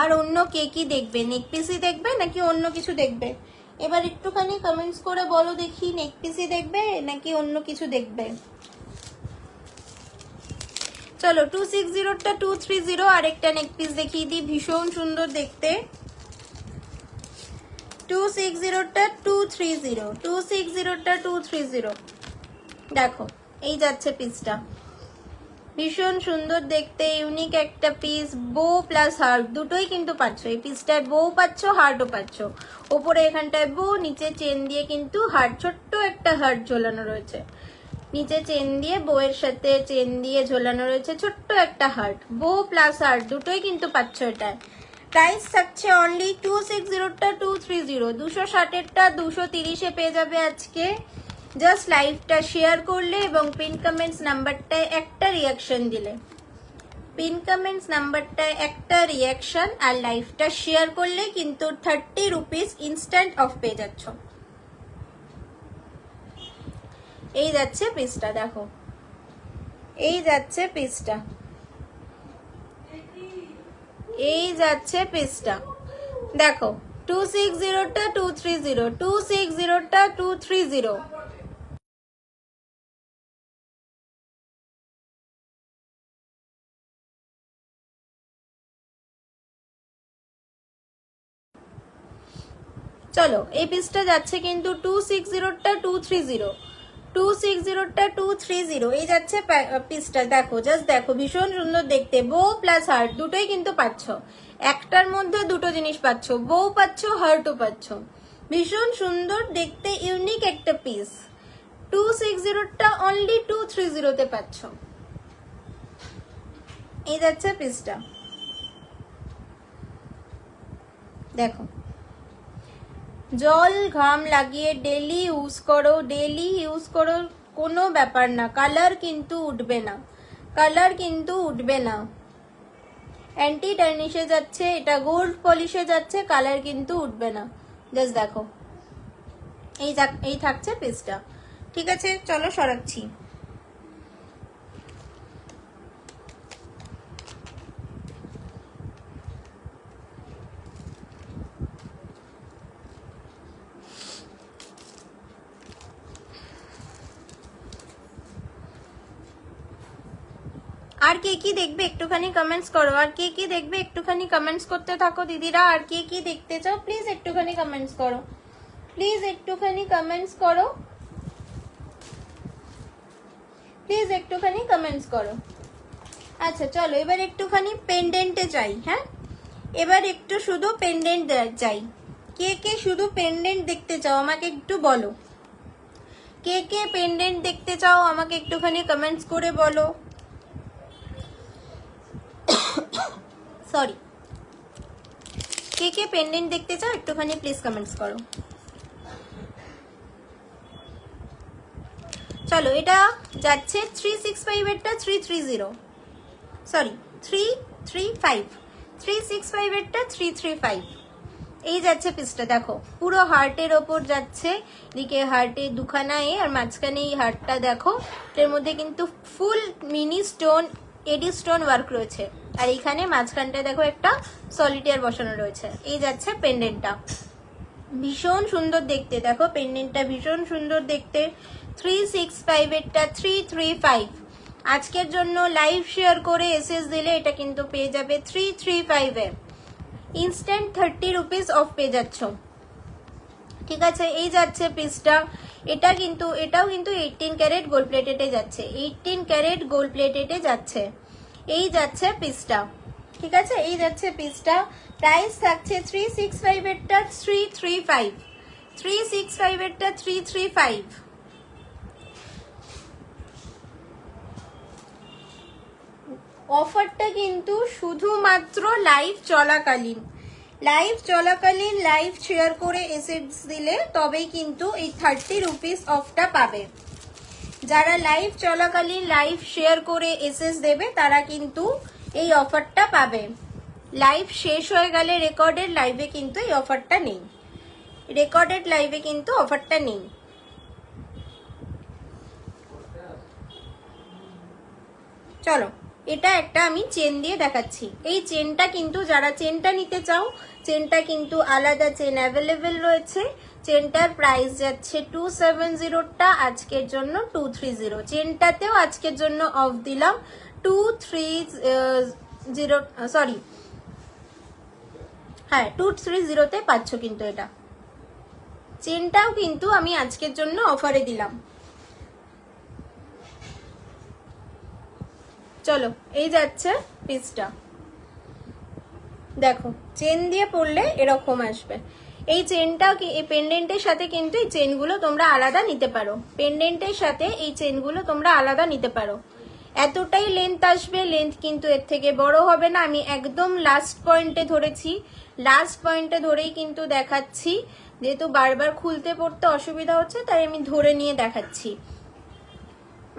আর অন্য কে কি দেখবে? নেক পিসই দেখবে নাকি অন্য কিছু দেখবে? এবার একটুখানি কমেন্টস করে বলো দেখি, নেক পিসই দেখবে নাকি অন্য কিছু দেখবে? চলো 260টা 230 আরেকটা নেক পিস দেখিয়ে দিই, ভীষণ সুন্দর দেখতে। 260টা 230, 260টা 230, দেখো এই যাচ্ছে পিসটা, ভীষণ সুন্দর দেখতে, ইউনিক একটা পিস। বো প্লাস হার্ট দুটোই কিন্তু পাচ্ছ, এই পিসটায় বো পাচ্ছ, হার্টও পাচ্ছ। ওপরে এখানটায় বো, নিচে চেন দিয়ে কিন্তু হার্ট, ছোট্ট একটা হার্ট ঝোলানো রয়েছে। নিচে চেন দিয়ে, বউয়ের সাথে চেন দিয়ে ঝোলানো রয়েছে ছোট্ট একটা হার্ট। বো প্লাস হার্ট দুটোই কিন্তু পাচ্ছ এটায়। প্রাইস থাকছে অনলি 260টা 230, 260এরটা 230-এ পেয়ে যাবে আজকে। জাস্ট লাইভটা শেয়ার করলে এবং পিন কমেন্টস নাম্বারটায় একটা রিয়াকশন দিলে, পিন কমেন্টস নাম্বারটায় একটা রিয়াকশন আর লাইভটা শেয়ার করলে কিন্তু 30 রুপিস ইনস্ট্যান্ট অফ পেয়ে যাচ্ছ। এই যাচ্ছে পিসটা, দেখো এই যাচ্ছে পিসটা, এই যাচ্ছে পিসটা। দেখো 260টা 230, 260টা 230। চলো এই পিসটা যাচ্ছে কিন্তু 260টা 230, 260টা 230, এই যাচ্ছে পিসটা। দেখো জাস্ট দেখো, ভীষণ সুন্দর দেখতে, বো প্লাস হার্ট দুটোই কিন্তু পাচ্ছ, একটার মধ্যে দুটো জিনিস পাচ্ছ, বো পাচ্ছ হার্টও পাচ্ছ। ভীষণ সুন্দর দেখতে ইউনিক একটা পিস, 260টা অনলি 230-তে পাচ্ছ। এই যাচ্ছে পিসটা, দেখো জল ঘাম লাগিয়ে ডেলি ইউজ করো, ডেলি ইউজ করো, কোনো ব্যাপার না, কালার কিন্তু উঠবে না, কালার কিন্তু উঠবে না। অ্যান্টি টার্নিশে যাচ্ছে, এটা গোল্ড পলিশে যাচ্ছে, কালার কিন্তু উঠবে না। জাস্ট দেখো এই থাকছে পিসটা, ঠিক আছে? চলো সরাচ্ছি। আর কে কি দেখবে একটুখানি কমেন্টস করো, আর কে কি দেখবে একটুখানি কমেন্টস করতে থাকো দিদিরা। আর কে কি দেখতে চাও প্লিজ একটুখানি কমেন্টস করো, প্লিজ একটুখানি কমেন্টস করো, প্লিজ একটুখানি কমেন্টস করো। আচ্ছা চলো এবার একটুখানি পেন্ডেন্টে চাই। হ্যাঁ এবার একটু শুধু পেন্ডেন্ট চাই। কে কে শুধু পেন্ডেন্ট দেখতে চাও আমাকে একটু বলো, কে কে পেন্ডেন্ট দেখতে চাও আমাকে একটুখানি কমেন্টস করে বলো। সরি, কে কে পেন্ডেন্ট দেখতে চাও একটুখানি প্লিজ কমেন্টস করো। চলো এটা যাচ্ছে 365-এরটা 330, সরি 335, 365-এরটা 335, এই যাচ্ছে পিসটা। দেখো পুরো হার্টের ওপর যাচ্ছে, এদিকে হার্টে দুখানা আর মাঝখানে এই হার্টটা দেখো, এর মধ্যে কিন্তু full mini stone AD stone work রয়েছে, আর এইখানে মাঝখানটায় দেখো একটা সলিটেয়ার বসানো রয়েছে। এই যাচ্ছে পেন্ডেন্টটা, ভীষণ সুন্দর দেখতে, দেখো পেন্ডেন্টটা ভীষণ সুন্দর দেখতে। 365-এরটা 335, আজকের জন্য লাইভ শেয়ার করে এসএস দিলে এটা কিন্তু পেয়ে যাবে 335-এ, ইনস্ট্যান্ট 30 রুপিস অফ পেয়ে যাচ্ছ, ঠিক আছে? এই যাচ্ছে পিসটা, এটাও কিন্তু 18 ক্যারেট গোল্ড প্লেটেডে যাচ্ছে, 18 ক্যারেট গোল্ড প্লেটেডে যাচ্ছে। এই যাচ্ছে পিসটা, ঠিক আছে, এই যাচ্ছে পিসটা। প্রাইস থাকছে 365 এরটা 335, 365 এরটা 335। অফারটা কিন্তু শুধুমাত্র লাইভ চলাকালীন, লাইভ শেয়ার করে এসএস দিলে তবেই কিন্তু এই 30 রুপিস অফটা পাবে। যারা লাইভ চলাকালীন লাইভ শেয়ার করে এসএস দেবে তারা কিন্তু এই অফারটা পাবে। লাইভ শেষ হয়ে গেলে রেকর্ডেড লাইভে কিন্তু এই অফারটা নেই, রেকর্ডেড লাইভে কিন্তু অফারটা নেই। চলো এটা একটা আমি চেন দিয়ে দেখাচ্ছি। এই চেনটা কিন্তু যারা চেনটা নিতে চাও, চেনটা কিন্তু আলাদা চেন অ্যাভেলেবেল রয়েছে। চেনটার প্রাইস যাচ্ছে 270টা, আজকের জন্য 230। চেনটাতেও আজকের জন্য অফ দিলাম 230, সরি হ্যাঁ 230তে পাচ্ছ কিন্তু এটা। চেনটাও কিন্তু আমি আজকের জন্য অফারে দিলাম। চলো এই যাচ্ছে পিসটা, দেখো চেন দিয়ে পরলে এরকম আসবে। এই চেনটা এই পেন্ডেন্টের সাথে কিন্তু এই চেনগুলো তোমরা আলাদা নিতে পারো, পেন্ডেন্টের সাথে এই চেনগুলো তোমরা আলাদা নিতে পারো। এতটাই লেন্থ আসবে, লেন্থ কিন্তু এর থেকে বড় হবে না। আমি একদম লাস্ট পয়েন্টে ধরেছি, লাস্ট পয়েন্টে ধরেই কিন্তু দেখাচ্ছি, যেহেতু বারবার খুলতে পড়তে অসুবিধা হচ্ছে তাই আমি ধরে নিয়ে দেখাচ্ছি,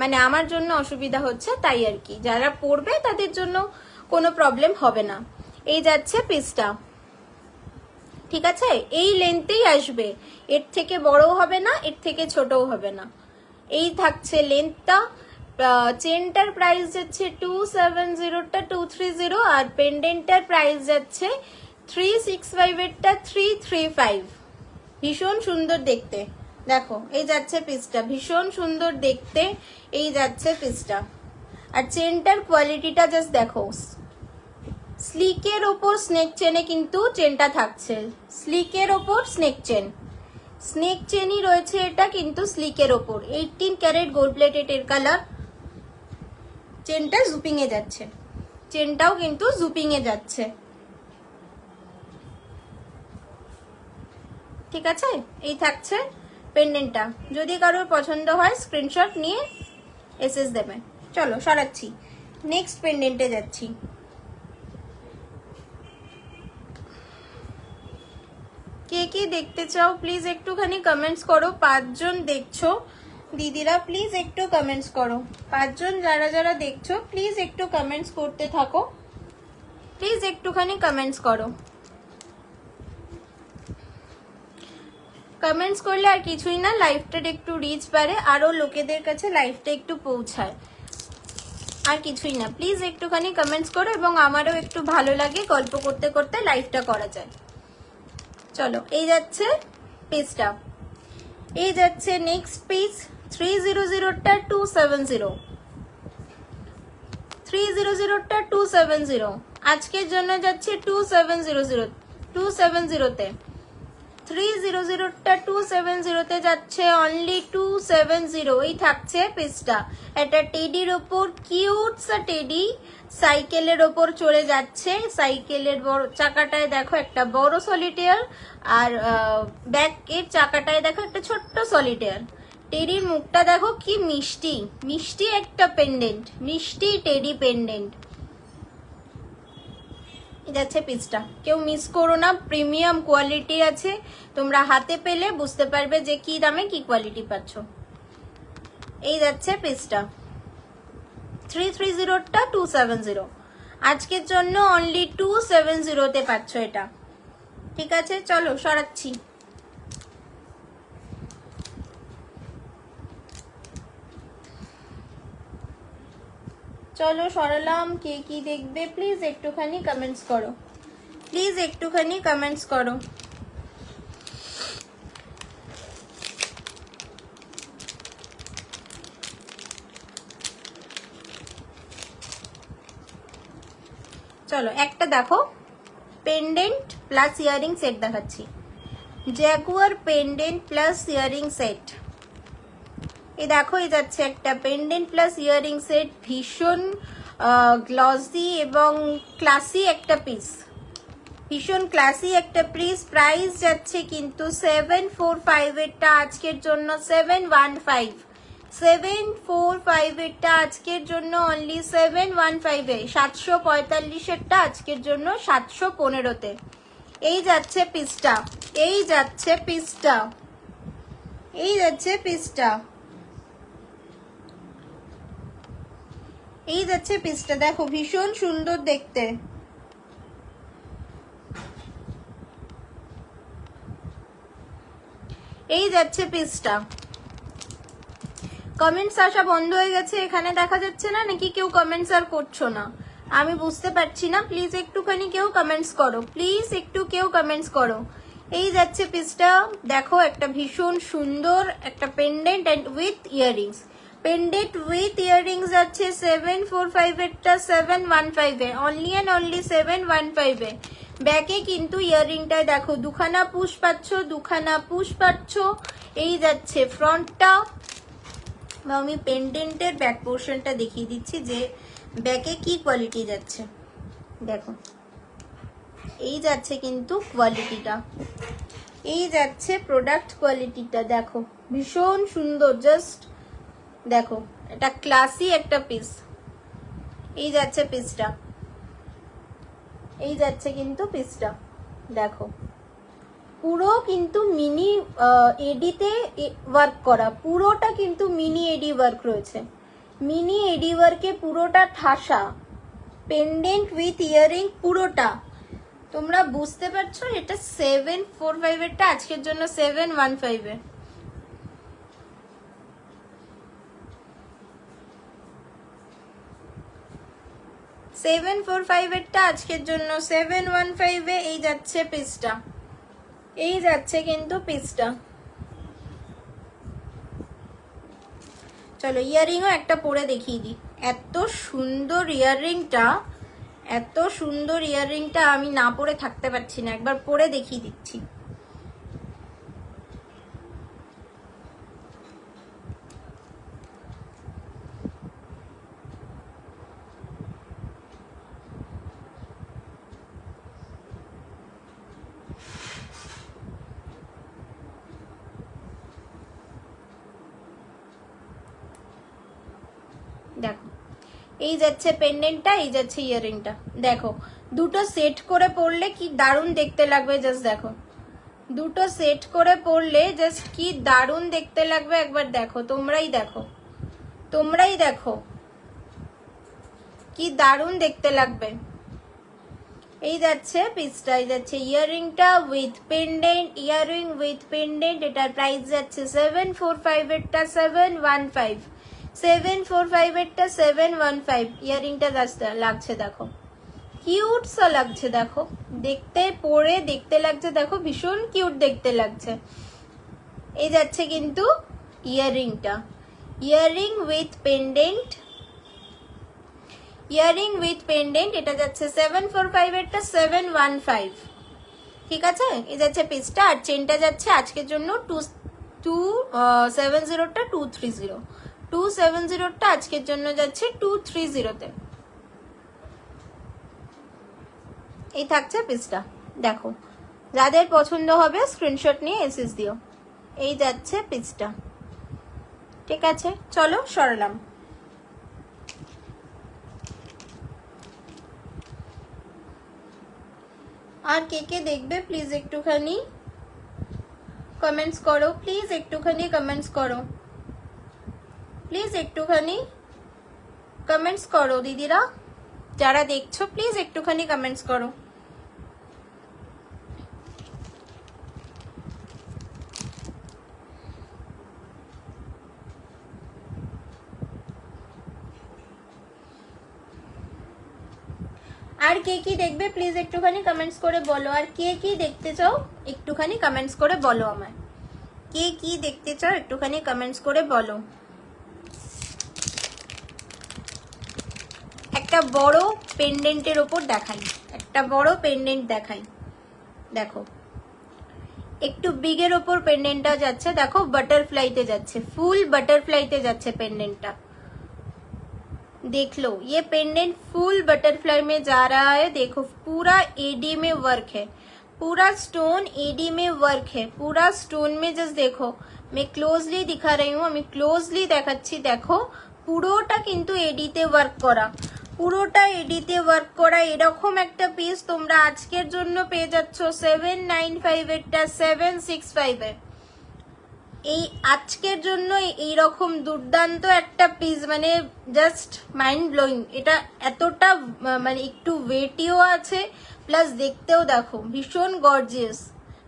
মানে আমার জন্য অসুবিধা হচ্ছে তাই আর কি, যারা পড়বে তাদের জন্য কোনো প্রবলেম হবে না। এই যাচ্ছে পিসটা, ঠিক আছে, এই লেন্থেই আসবে, এর থেকে বড়ও হবে না, এর থেকে ছোটও হবে না, এই থাকছে লেন্থটা। চেনটার প্রাইস যাচ্ছে 270টা 230, আর পেন্ডেন্টটার প্রাইস যাচ্ছে 365 এরটা 335। ভীষণ সুন্দর দেখতে, দেখো এই যাচ্ছে পিসটা, ভীষণ সুন্দর দেখতে এই যাচ্ছে পিসটা। আর চেনটার কোয়ালিটিটা জাস্ট দেখো, স্লিকের ওপর স্নেক চেনে কিন্তু চেনটা থাকছে, স্লিকের ওপর স্নেক চেন, স্নেক চেনই রয়েছে এটা কিন্তু স্লিকের ওপর। 18 ক্যারেট গোল্ড প্লেটেড এর কালার। চেনটা জুপিং এ যাচ্ছে, চেনটাও কিন্তু জুপিং এ যাচ্ছে, ঠিক আছে। এই থাকছে পেন্ডেন্টটা, যদি কারোর পছন্দ হয় স্ক্রিনশট নিয়ে এসএস দেবে। চলো সরাচ্ছি, নেক্সট পেন্ডেন্টে যাচ্ছি। কে কি দেখতে চাও প্লিজ একটুখানি কমেন্টস করো। 5 জন দেখছো দিদিরা, প্লিজ একটু কমেন্টস করো। 5 জন যারা যারা দেখছো প্লিজ একটু কমেন্টস করতে থাকো, প্লিজ একটুখানি কমেন্টস করো। কমেন্টস করলে আর কিছুই না, লাইভটার একটু রিচ বাড়ে, আরো লোকেদের কাছে লাইভটা একটু পৌঁছায়, আর কিছুই না। প্লিজ একটুখানি কমেন্টস করো এবং আমারও একটু ভালো লাগে, গল্প করতে করতে লাইভটা করা যায়। চলো এই যাচ্ছে পিসটা, এই যাচ্ছে নেক্সট পিস 300টা 270, 300টা 270, আজকের জন্য যাচ্ছে 270তে, 300টা 270তে যাচ্ছে, অনলি 270। এই থাকছে পিসটা, একটা টেডির ওপর, কিউট সা টেডি সাইকেলের ওপর চলে যাচ্ছে। সাইকেলের বড় চাকাটায় দেখো একটা বড় সলিটেয়ার, আর ব্যাক এর চাকাটায় দেখো একটা ছোট্ট সলিটেয়ার। টেডির মুখটা দেখো কি মিষ্টি, মিষ্টি একটা পেন্ডেন্ট, মিষ্টি টেডি পেন্ডেন্ট। যাচ্ছে পিসটা, কেউ মিস করো না, প্রিমিয়াম কোয়ালিটি আছে, তোমরা হাতে পেলে বুঝতে পারবে যে কি দামে কি কোয়ালিটি পাচ্ছ। এই যাচ্ছে পিসটা 330টা 270, আজকের জন্য অনলি 270তে পাচ্ছ এটা, ঠিক আছে। চলো সরাচ্ছি, চলো সরালাম। কে কি দেখবে প্লিজ একটুখানি কমেন্টস করো, প্লিজ একটুখানি কমেন্টস করো। চলো একটা দেখো, পেন্ডেন্ট প্লাস ইয়ারিং সেট দেখাচ্ছি, Jaguar pendant plus earring set, এই দেখো, এই যাচ্ছে একটা পেন্ডেন্ট প্লাস ইয়ারিং সেট, ভীষণ গ্লসি এবং ক্লাসি একটা পিস, ভীষণ ক্লাসি একটা পিস। প্রাইস যাচ্ছে কিন্তু 745 এরটা আজকের জন্য 715, 745 এরটা আজকের জন্য অনলি 715 এ, 745 এরটা আজকের জন্য 715-তে। এই যাচ্ছে পিসটা, এই যাচ্ছে পিসটা, এই যাচ্ছে পিসটা, এই যাচ্ছে পিসটা। দেখো ভীষণ সুন্দর দেখতে। এই যাচ্ছে পিসটা। কমেন্টস আসা বন্ধ হয়ে গেছে, এখানে দেখা যাচ্ছে না নাকি? কেউ কমেন্টস আর করছো না, আমি বুঝতে পারছি না। প্লিজ একটুখানি কেউ কমেন্টস করো, প্লিজ একটু কেউ কমেন্টস করো। এই যাচ্ছে পিসটা। দেখো একটা ভীষণ সুন্দর একটা pendant and with earrings, pendant with earrings যাচ্ছে 745 এরটা 715 এ, অনলি অ্যান্ড অনলি 715 এ। ব্যাকে কিন্তু ইয়ারিংটায় দেখো দুখানা পুশ পাচ্ছ, দুখানা পুশ পাচ্ছ। এই যাচ্ছে ফ্রন্টটা। আমি পেন্ডেন্টের ব্যাক পোর্শনটা দেখিয়ে দিচ্ছি যে ব্যাকে কি কোয়ালিটি যাচ্ছে। দেখো এই যাচ্ছে কিন্তু কোয়ালিটিটা, এই যাচ্ছে প্রোডাক্ট কোয়ালিটিটা। দেখো ভীষণ সুন্দর, জাস্ট দেখো এটা ক্লাসি একটা পিস। এই যাচ্ছে পিসটা, এই যাচ্ছে কিন্তু পিসটা। দেখো পুরো কিন্তু মিনি এডিতে ওয়ার্ক করা, পুরোটা কিন্তু মিনি এডি ওয়ার্ক রয়েছে, মিনি এডি ওয়ার্কে পুরোটা ঠাসা, পেন্ডেন্ট উইথ ইয়ারিং পুরোটা। তোমরা বুঝতে পারছো এটা 745 এরটা আজকের জন্য 715 এ। সেভেন ফোর ফাইভ এরটা আজকের জন্য 715 এ। এই যাচ্ছে পিসটা, এই যাচ্ছে কিন্তু পিসটা। চলো ইয়ারিংও একটা পরে দেখিয়ে দিই। এত সুন্দর ইয়াররিংটা, এত সুন্দর ইয়াররিংটা আমি না পরে থাকতে পারছি না, একবার পরে দেখিয়ে দিচ্ছি। দেখো এই যাচ্ছে পেন্ডেন্টটা, এই যাচ্ছে ইয়াররিংটা। দেখো দুটো সেট করে পরলে কি দারুণ দেখতে লাগবে, জাস্ট দেখো দুটো সেট করে পরলে জাস্ট কি দারুণ দেখতে লাগবে। একবার দেখো, তোমরাই দেখো, তোমরাই দেখো কি দারুণ দেখতে লাগবে। এই যাচ্ছে পিসটা, এই যাচ্ছে ইয়াররিংটা with pendant, earring with pendant. এটার প্রাইস যাচ্ছে 745 এরটা 715, 745 এরটা 715। ইয়াররিংটা লাগছে দেখো, কিউট সা লাগছে, দেখো দেখতে, পরে দেখতে লাগছে, দেখো ভীষণ কিউট দেখতে লাগছে। এই যাচ্ছে কিন্তু ইয়াররিংটা, earring with pendant, earring with pendant. এটা যাচ্ছে 745 এরটা 715, ঠিক আছে? এই যাচ্ছে পিসটা। আর চেনটা যাচ্ছে আজকের জন্য 270টা 230, 270টা আজকের জন্য যাচ্ছে 230-তে। এই থাকছে পিসটা। দেখো যাদের পছন্দ হবে স্ক্রিনশট নিয়ে এসএস দিও। এই যাচ্ছে পিসটা, ঠিক আছে? চলো সরালাম। আর কে কে দেখবে প্লিজ একটুখানি কমেন্টস করো, প্লিজ একটুখানি কমেন্টস করো, প্লিজ একটুখানি কমেন্টস করো দিদিরা, যারা দেখছো প্লিজ একটুখানি কমেন্টস করো। আর কে কি দেখবে প্লিজ একটুখানি কমেন্টস করে বলো। আর কে কি দেখতে চাও একটুখানি কমেন্টস করে বলো আমায়, কে কি দেখতে চাও একটুখানি কমেন্টস করে বলো। একটা বড় পেন্ডেন্টের ওপর দেখাই, একটা বড় পেন্ডেন্ট দেখাই। দেখো একটু বিগের ওপর পেন্ডেন্টটা যাচ্ছে, দেখো বাটারফ্লাইতে যাচ্ছে, ফুল বাটারফ্লাইতে যাচ্ছে पेंडेंटটা। देख लो ये पेंडेंट फुल बटरफ्लाई में जा रहा है। देखो पूरा एडी में वर्क है, पूरा स्टोन एडी में वर्क है, पूरा स्टोन में जस्ट देखो, मैं क्लोजली दिखा रही हूँ, আমি ক্লোজলি দেখাচ্ছি। দেখো পুরোটা কিন্তু এডিতে ওয়ার্ক করা, পুরোটা এডিতে ওয়ার্ক করা। এরকম একটা পিস তোমরা আজকের জন্য পেয়ে যাচ্ছ 795 এরটা 765 এ। এই আজকের জন্য এইরকম দুর্দান্ত একটা পিস, মানে জাস্ট মাইন্ড ব্লোয়িং। এটা এতটা মানে একটু ওয়েটিও আছে, প্লাস দেখতেও দেখো ভীষণ গর্জিয়াস,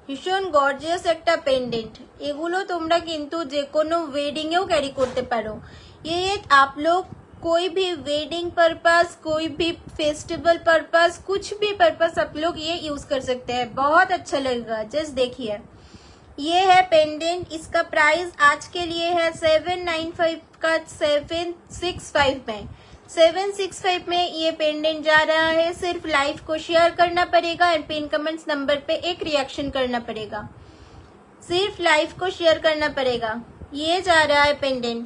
ভীষণ গর্জিয়াস একটা পেন্ডেন্ট। এগুলো তোমরা কিন্তু যে কোনো ওয়েডিং এও ক্যারি করতে পারো। ये आप लोग कोई भी वेडिंग पर्पस, कोई भी फेस्टिवल पर्पस, कुछ भी पर्पस आप लोग ये यूज कर सकते हैं, बहुत अच्छा लगेगा। जस्ट देखिए ये है पेंडेंट, इसका प्राइस आज के लिए है 795 का 765 में। 765 में ये पेंडेंट जा रहा है। सिर्फ लाइव को शेयर करना पड़ेगा एंड पिन कमेंट्स नंबर पे एक रिएक्शन करना पड़ेगा, सिर्फ लाइव को शेयर करना पड़ेगा। ये जा रहा है पेंडेंट,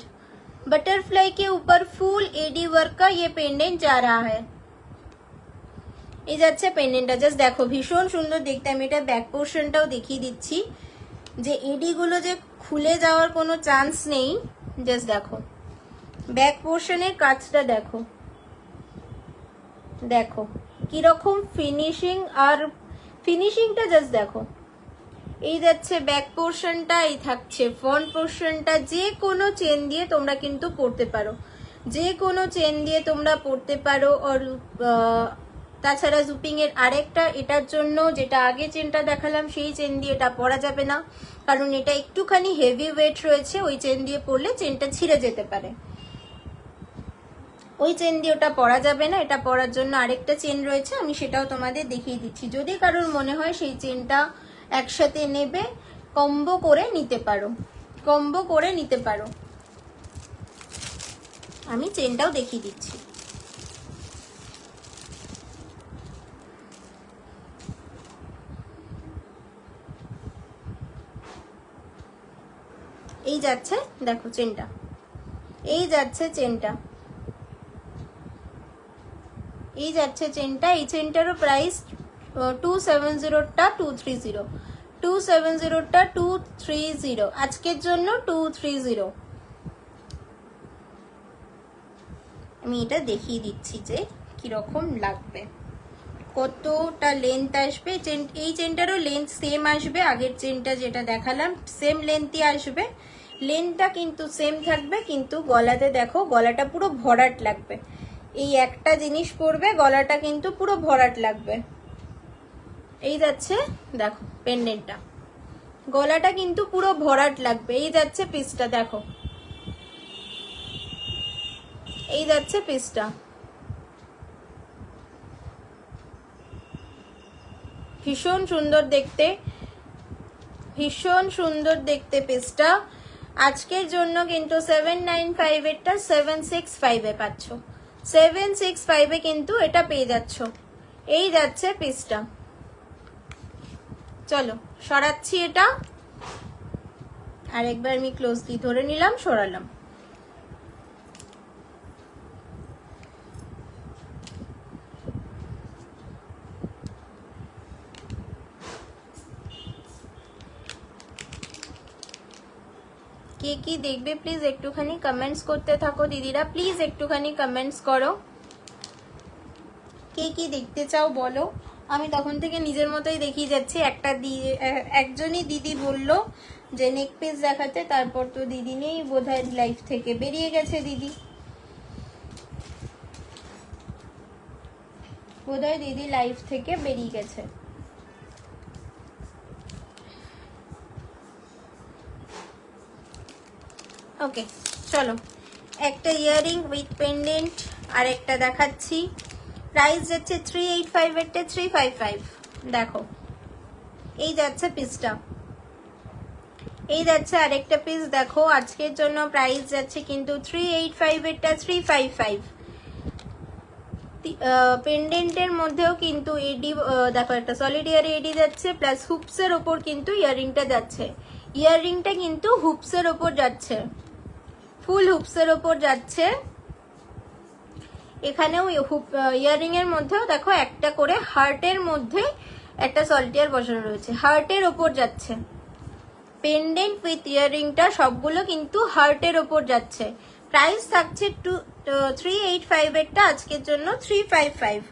बटरफ्लाई के ऊपर फुल एडी वर्क का ये पेंडेंट जा रहा है। এই যাচ্ছে পেন্ডেন্টটা, জাস্ট দেখো ভীষণ সুন্দর দেখতে। আমি এটা ব্যাক পোর্শনটাও দেখিয়ে দিচ্ছি, যে এডি গুলো যে খুলে যাওয়ার কোনো চান্স নেই। জাস্ট দেখো ব্যাক পোর্শনের কাজটা দেখো, দেখো কিরকম ফিনিশিং, আর ফিনিশিংটা জাস্ট দেখো। এই যাচ্ছে ব্যাক পোর্শনটা, এই থাকছে ফ্রন্ট পোর্শনটা। যে কোনো চেন দিয়ে তোমরা কিন্তু পরতে পারো, যে কোনো চেন দিয়ে তোমরা পরতে পারো। আর তাছাড়া জুপিং এর আরেকটা, এটার জন্য যেটা আগে চেনটা দেখালাম সেই চেন দিয়ে এটা পরা যাবে না, কারণ এটা একটুখানি হেভি ওয়েট রয়েছে। ওই চেন দিয়ে পরলে চেনটা ছিঁড়ে যেতে পারে, ওই চেন দিয়ে ওটা পরা যাবে না। এটা পরার জন্য আরেকটা চেন রয়েছে, আমি সেটাও তোমাদের দেখিয়ে দিচ্ছি। যদি কারোর মনে হয় সেই চেনটা একসাথে নেবে, কম্বো করে নিতে পারো, কম্বো করে নিতে পারো। আমি চেনটাও দেখিয়ে দিচ্ছি। এই যাচ্ছে দেখো চেনটা, এই যাচ্ছে চেনটা, এই যাচ্ছে চেনটা। এই চেনটারও প্রাইস 270টা 230, 270টা 230, আজকের জন্য 230। আমি এটা দেখিয়ে দিচ্ছি যে কিরকম লাগবে, কতটা লেন্থ আসবে। এই চেনটারও লেন্থ সেম আসবে, আগের চেনটা যেটা দেখালাম সেম লেন্থই আসবে। লেন্থটা কিন্তু সেম থাকবে, কিন্তু গলাতে দেখো গলাটা পুরো ভরাট লাগবে। এই একটা জিনিস পরবে, গলাটা কিন্তু পুরো ভরাট লাগবে। এই যাচ্ছে দেখো পেন্ডেন্টটা, গলাটা কিন্তু পুরো ভরাট লাগবে। এই যাচ্ছে পিসটা দেখো, এই যাচ্ছে পিসটা, ভীষণ সুন্দর দেখতে, ভীষণ সুন্দর দেখতে পিসটা। আজকের জন্য কিন্তু 795 এরটা 765 এ পাচ্ছ, 765 এ কিন্তু এটা পেয়ে যাচ্ছ। এই যাচ্ছে পিসটা। চলো সরাচ্ছি এটা, আর একবার আমি ক্লোজলি ধরে নিলাম, সরালাম। কে কি দেখবে প্লিজ একটুখানি কমেন্টস করতে থাকো দিদিরা, প্লিজ একটুখানি কমেন্টস করো, কে কি দেখতে চাও বলো। আমি তখন থেকে নিজের মতোই দেখিয়ে যাচ্ছি। একজনই দিদি বলল যে নেক পিস দেখাতে, তারপর তো দিদি নেই বোধহয়, লাইফ থেকে বেরিয়ে গেছে দিদি, বোধহয় দিদি লাইফ থেকে বেরিয়ে গেছে। ওকে চলো, একটা ইয়াররিং উইথ পেন্ডেন্ট আর একটা দেখাচ্ছি। প্রাইস যাচ্ছে 385 এরটা 355। দেখো এই যাচ্ছে পিসটা, এই যাচ্ছে আরেকটা পিস। দেখো আজকের জন্য প্রাইস যাচ্ছে কিন্তু 385 এরটা 355, পেন্ডেন্টের মধ্যেও কিন্তু এডি দেখো একটা সলিড ইয়ারে এডি যাচ্ছে, প্লাস হুপসের ওপর কিন্তু ইয়াররিংটা যাচ্ছে। ইয়াররিংটা কিন্তু হুপসের ওপর যাচ্ছে, ফুল হুপসের ওপর যাচ্ছে। এখানেও ইয়াররিং এর মধ্যেও দেখো একটা করে হার্টের মধ্যে একটা সলিটিয়ার বসানো রয়েছে, হার্টের ওপর যাচ্ছে। পেন্ডেন্ট উইথ ইয়াররিংটা সবগুলো কিন্তু হার্টের ওপর যাচ্ছে। প্রাইস থাকছে 385 এরটা আজকের জন্য 355,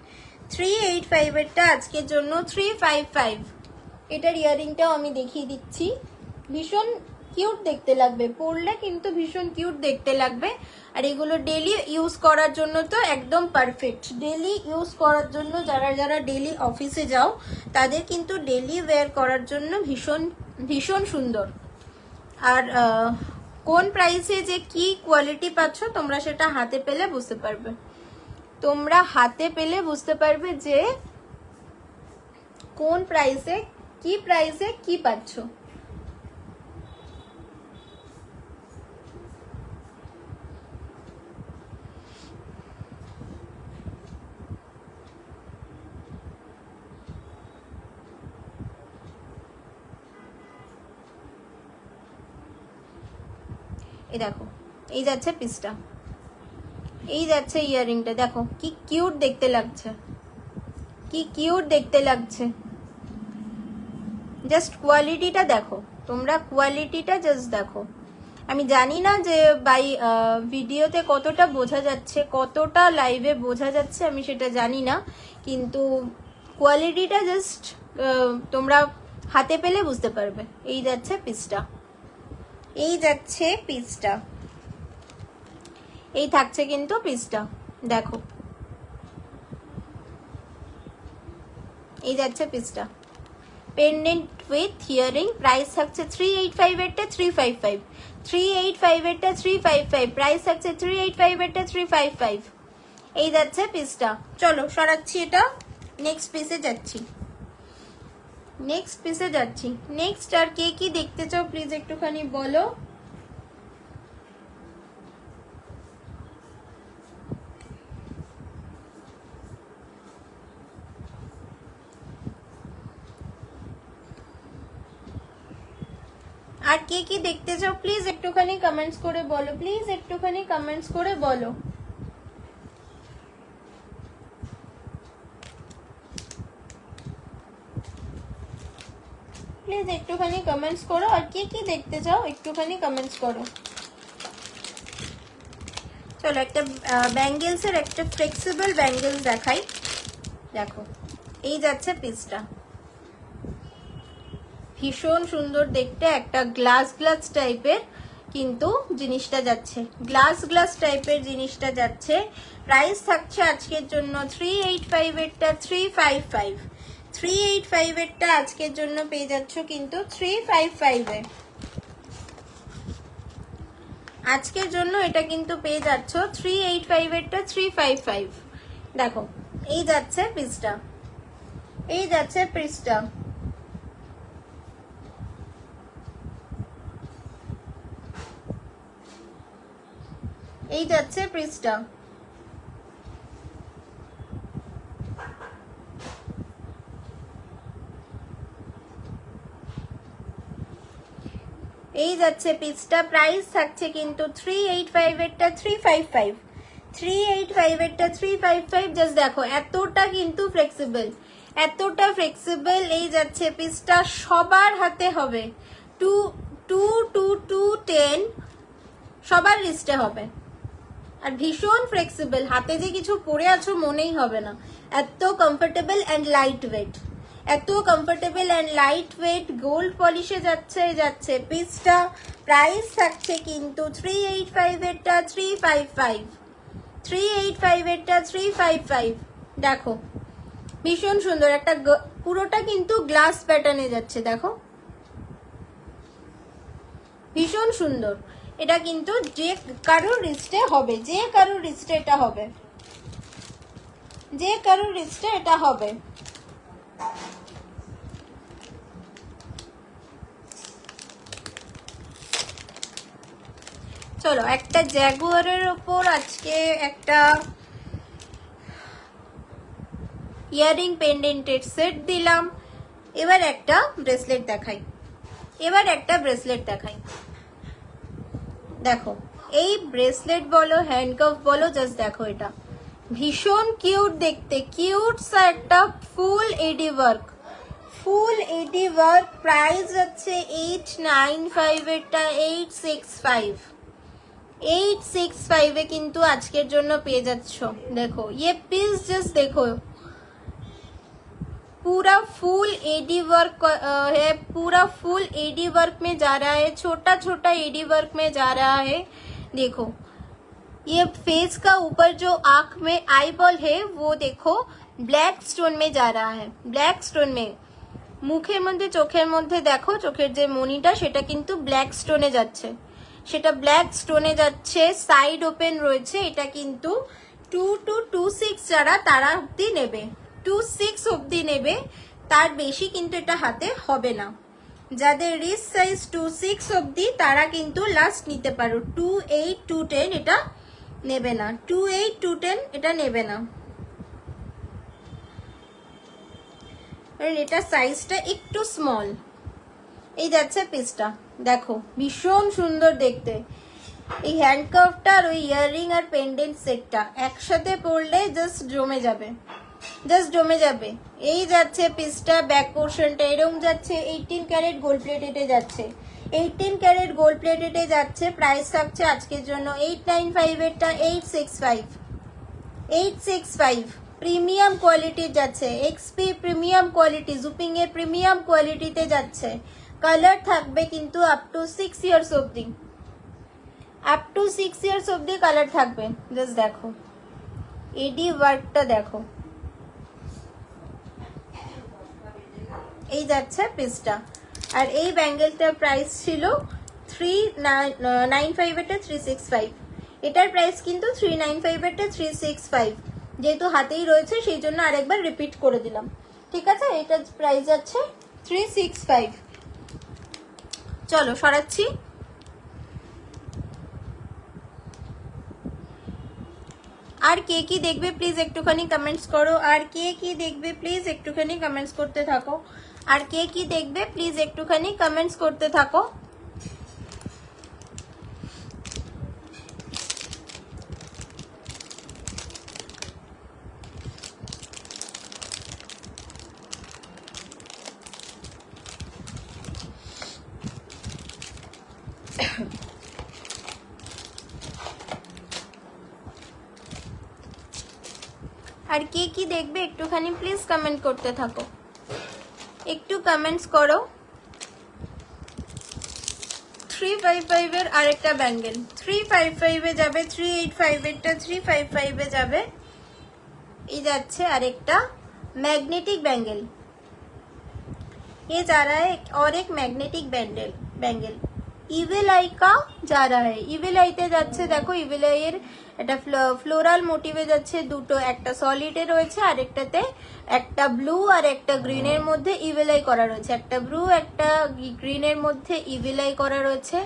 385 এরটা আজকের জন্য 355। এটার ইয়াররিংটাও আমি দেখিয়ে দিচ্ছি, ভীষণ কিউট দেখতে লাগবে, পরলে কিন্তু ভীষণ কিউট দেখতে লাগবে। আর এগুলো ডেলি ইউজ করার জন্য তো একদম পারফেক্ট, ডেলি ইউজ করার জন্য যারা যারা ডেলি অফিসে যাও তাদের কিন্তু ডেলি ওয়্যার করার জন্য ভীষণ ভীষণ সুন্দর। আর কোন প্রাইসে যে কি কোয়ালিটি পাচ্ছ তোমরা সেটা হাতে পেলে বুঝতে পারবে, তোমরা হাতে পেলে বুঝতে পারবে যে কোন প্রাইসে কি পাচ্ছ। এই দেখো, এই যাচ্ছে পিসটা, এই যাচ্ছে ইয়াররিংটা, দেখো কি কিউট দেখতে লাগছে, কি কিউট দেখতে লাগছে। জাস্ট কোয়ালিটিটা দেখো, তোমরা কোয়ালিটিটা জাস্ট দেখো। আমি জানি না যে ভিডিওতে কতটা বোঝা যাচ্ছে, কতটা লাইভে বোঝা যাচ্ছে, আমি সেটা জানি না, কিন্তু কোয়ালিটিটা জাস্ট তোমরা হাতে পেলে বুঝতে পারবে। এই যাচ্ছে পিসটা, এই যাচ্ছে পিসটা, এই থাকছে কিন্তু পিসটা, দেখো এই যাচ্ছে পিসটা। পেন্ডেন্ট উইথ ইয়ারিং, প্রাইস থাকছে 385 এরটা 355, 385 এরটা 355, প্রাইস থাকছে 385 এরটা 355। এই যাচ্ছে পিসটা। চলো সরাচ্ছি এটা, নেক্সট পিসে যাচ্ছি, নেক্সট পিসে যাচ্ছি। নেক্সট আর কে কি দেখতে চাও প্লিজ একটুখানি বলো। আর কে কি দেখতে চাও প্লিজ একটুখানি কমেন্টস করে বলো, প্লিজ একটুখানি কমেন্টস করে বলো। প্লিজ একটুখানি কমেন্টস করো, আর কে কি দেখতে চাও একটুখানি কমেন্টস করো। চলো একটা ব্যাঙ্গেলসের একটা ফ্লেক্সিবল ব্যাঙ্গেলস দেখাই, দেখো এই যাচ্ছে পিসটা, ভীষণ সুন্দর দেখতে, একটা গ্লাস গ্লাস টাইপের কিন্তু জিনিসটা যাচ্ছে, গ্লাস গ্লাস টাইপের জিনিসটা যাচ্ছে। প্রাইস থাকছে আজকের জন্য 385 এরটা 355, 385 এরটা আজকের জন্য পেয়ে যাচ্ছ কিন্তু 355 এ, আজকের জন্য এটা কিন্তু পেয়ে যাচ্ছ 385 এরটা 355। দেখো এই যাচ্ছে পিসটা, এই যাচ্ছে পিসটা, এই যাচ্ছে পিসটা। এই যাচ্ছে পিসটা, প্রাইস থাকছে কিন্তু 385 এরটা 355, 385 এরটা 355। জাস্ট দেখো এতটা কিন্তু ফ্লেক্সিবল, এতটা ফ্লেক্সিবল। এই যাচ্ছে পিসটা, সবার হাতে হবে, 2 2 2 2 10 সবার লিস্টে হবে। আর ভীষণ ফ্লেক্সিবল, হাতে যে কিছু পরে আছো মনেই হবে না, এত কমফোর্টেবল অ্যান্ড লাইট ওয়েট, এত comfortable and light weight. Gold পলিশে যাচ্ছে পিসটা। প্রাইস থাকছে কিন্তু 385 এরটা 355, 385 এরটা 355। দেখো ভীষণ সুন্দর একটা, পুরোটা কিন্তু গ্লাস প্যাটার্নে যাচ্ছে, দেখো ভীষণ সুন্দর। এটা কিন্তু যে কারোর রিস্টে হবে, যে কারোর রিস্টে এটা হবে, যে কারোর রিস্টে এটা হবে। চলো একটা জ্যাগুয়ারের ওপর আজকে একটা ইয়ারিং পেন্ডেন্টের সেট দিলাম। এবার একটা ব্রেসলেট দেখাই, দেখো এই ব্রেসলেট বলো হ্যান্ডকাফ বলো, জাস্ট দেখো এটা ভীষণ কিউট দেখতে, কিউট একটা ফুল এডি ওয়ার্ক, প্রাইস হচ্ছে 895, এটা 865 এ কিন্তু আজকের জন্য পেয়ে যাচ্ছ। देखो ये पीस जस्ट देखो, पूरा फुल एडी वर्क है, पूरा फुल एडी वर्क में जा रहा है, छोटा छोटा एडी वर्क में जा रहा है। देखो ये फेस का ऊपर जो आंख में आई बॉल है वो देखो ब्लैक स्टोन में जा रहा है, ब्लैक स्टोन में। মুখের মধ্যে চোখের মধ্যে দেখো চোখের যে মনিটা সেটা কিন্তু ব্ল্যাক স্টোনে যাচ্ছে, সাইড ওপেন রয়েছে। এটা কিন্তু 2 to 26 যারা তারা অব্দি নেবে, 26 অব্দি নেবে, তার বেশি কিন্তু এটা হাতে হবে না। যাদের রিস্ট সাইজ 26 অব্দি তারা কিন্তু লাস্ট নিতে পারো, 28 to 10 এটা নেবে না, 28 to 10 এটা নেবে না, কারণ এটা সাইজটা একটু স্মল। এই যাচ্ছে পিসটা, দেখো ভীষণ সুন্দর দেখতে। এই হ্যান্ডকাফটা আর ওই ইয়াররিং আর পেন্ডেন্ট সেটটা একসাথে পরলে জাস্ট জমে যাবে, এই যাচ্ছে পিসটা। ব্যাক পোর্শনটা এরকম যাচ্ছে, 18 ক্যারেট গোল্ড প্লেটেডে যাচ্ছে, 18 ক্যারেট গোল্ড প্লেটেডে যাচ্ছে। প্রাইস থাকছে আজকের জন্য 895, এরটা 865 প্রিমিয়াম কোয়ালিটির যাচ্ছে, এক্সপি প্রিমিয়াম কোয়ালিটি, জুপিং এর প্রিমিয়াম কোয়ালিটিতে যাচ্ছে। কালার থাকবে কিন্তু আপ টু 6 ইয়ার্স অব্দি কালার থাকবে। জাস্ট দেখো এডি ওয়ার্কটা দেখো, এই যাচ্ছে পিসটা। আর এই ব্যাঙ্গেলটার প্রাইস ছিল 395, এটা 365, এটার প্রাইস কিন্তু 395, এটা 365। যেহেতু হাতেই রয়েছে সেই জন্য আরেকবার রিপিট করে দিলাম, ঠিক আছে। এটার প্রাইস যাচ্ছে 365। চলো সরাচ্ছি। আর কে কি দেখবে প্লিজ একটুখানি কমেন্টস করো, আর কে কি দেখবে প্লিজ একটুখানি কমেন্টস করতে থাকো, আর কে কি দেখবে প্লিজ একটুখানি কমেন্টস করতে থাকো। আর কে কি দেখবে একটুখানি প্লিজ কমেন্ট করতে থাকো, একটু কমেন্টস করো। 355 এর আরেকটা ব্যাঙ্গেল 355 এ যাবে, 385 এরটা 355 এ যাবে। এই যাচ্ছে আরেকটা मैग्नेटिक बैंगल, ये जा रहा है और एक मैग्नेटिक बैंगल इविल आई का जा रहा है। इविल आईते যাচ্ছে, দেখো ইভিল আইয়ের এটা ফ্লোরাল মোটিভে যাচ্ছে, দুটো, একটা সলিডে রয়েছে আর একটাতে একটা ব্লু আর একটা গ্রিনের মধ্যে ইভিল আই করা রয়েছে, একটা ব্লু একটা গ্রিনের মধ্যে ইভিল আই করা রয়েছে।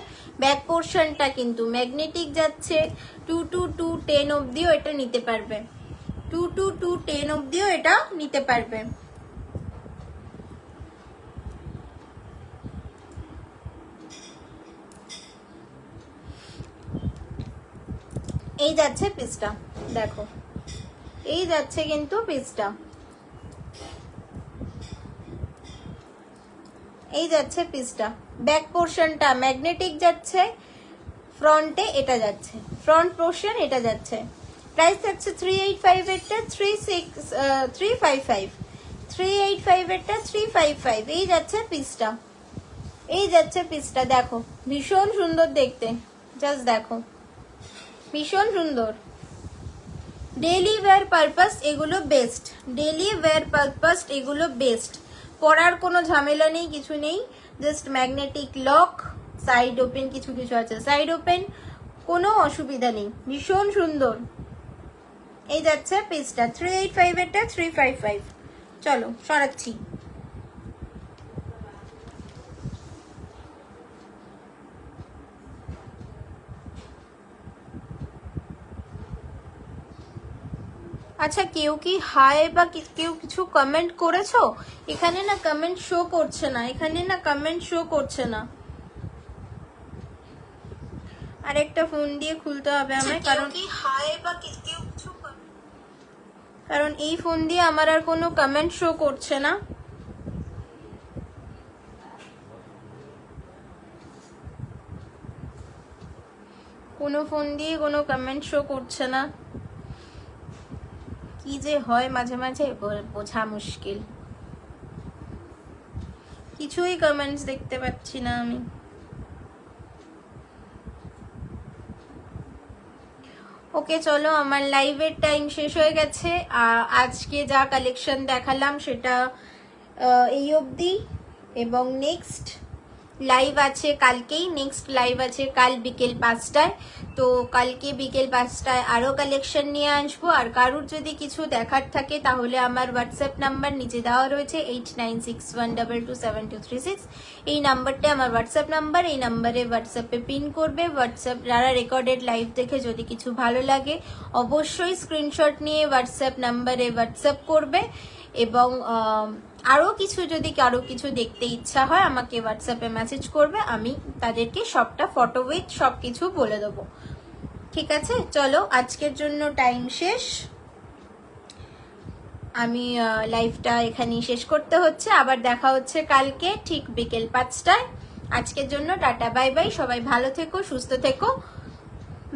ব্যাক পোর্শনটা কিন্তু ম্যাগনেটিক যাচ্ছে, 2 to 210 অবধিও এটা নিতে পারবে, 2 to 210 অবধিও এটা নিতে পারবে। এই যাচ্ছে পিসটা, দেখো এই যাচ্ছে কিন্তু পিসটা, এই যাচ্ছে পিসটা। ব্যাক পোর্শনটা ম্যাগনেটিক যাচ্ছে, ফ্রন্টে এটা যাচ্ছে, ফ্রন্ট পোর্শন এটা যাচ্ছে। প্রাইস থাকছে 385 এরটা 355, 385 এরটা 355। এই যাচ্ছে পিসটা, এই যাচ্ছে পিসটা, দেখো ভীষণ সুন্দর দেখতে, জাস্ট দেখো ভীষণ সুন্দর। ডেইলি ওয়্যার পারপাস এগুলো বেস্ট, ডেইলি ওয়্যার পারপাস এগুলো বেস্ট, পরার কোনো ঝামেলা নেই, কিছু নেই। Just magnetic lock, side open, কিছু কিছু আছে সাইড ওপেন, কোনো অসুবিধা নেই, ভীষণ সুন্দর। এই যাচ্ছে পিসটা 385 এরটা 355। চলো সরাচ্ছি। আচ্ছা, কেউ কি হাই বা কেউ কিছু কমেন্ট করেছো? এখানে না কমেন্ট শো করছে না, এখানে না কমেন্ট শো করছে না। আরেকটা ফোন দিয়ে খুলতে হবে আমায়, কারণ হাই বা কেউ কিছু, কারণ এই ফোন দিয়ে আমার আর কোনো কমেন্ট শো করছে না। কোনো ফোন দিয়ে কোনো কমেন্ট শো করছে না, কি যে হয় মাঝে মাঝে বোঝা মুশকিল। কিছুই কমেন্টস দেখতে পাচ্ছি না আমি। ওকে চলো, আমার লাইভের টাইম শেষ হয়ে গেছে। আজকে যা কালেকশন দেখালাম সেটা এই অবধি, এবং নেক্সট লাইভ আছে কালকেই, নেক্সট লাইভ আছে কাল বিকেল 5টায়। তো কালকে বিকেল 5টায় আরও কালেকশন নিয়ে আসবো। আর কারুর যদি কিছু দেখার থাকে তাহলে আমার হোয়াটসঅ্যাপ নাম্বার নিচে দেওয়া রয়েছে 8961227236। এই নাম্বারটা আমার হোয়াটসঅ্যাপ নাম্বার, এই নাম্বারে হোয়াটসঅ্যাপে পিন করবে। হোয়াটসঅ্যাপ যারা রেকর্ডেড লাইভ দেখে যদি কিছু ভালো লাগে অবশ্যই স্ক্রিনশট নিয়ে হোয়াটসঅ্যাপ নাম্বারে হোয়াটসঅ্যাপ করবে। এবং আরও কিছু যদি কারো কিছু দেখতে ইচ্ছা হয় আমাকে হোয়াটসঅ্যাপে মেসেজ করবে, আমি তাদেরকে সবটা ফটো উইথ সব কিছু বলে দেবো। ঠিক আছে, চলো আজকের জন্য টাইম শেষ, আমি লাইভটা এখানেই শেষ করতে হচ্ছে। আবার দেখা হচ্ছে কালকে ঠিক বিকেল 5টায়। আজকের জন্য টাটা, বাই বাই, সবাই ভালো থেকো, সুস্থ থেকো,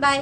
বাই।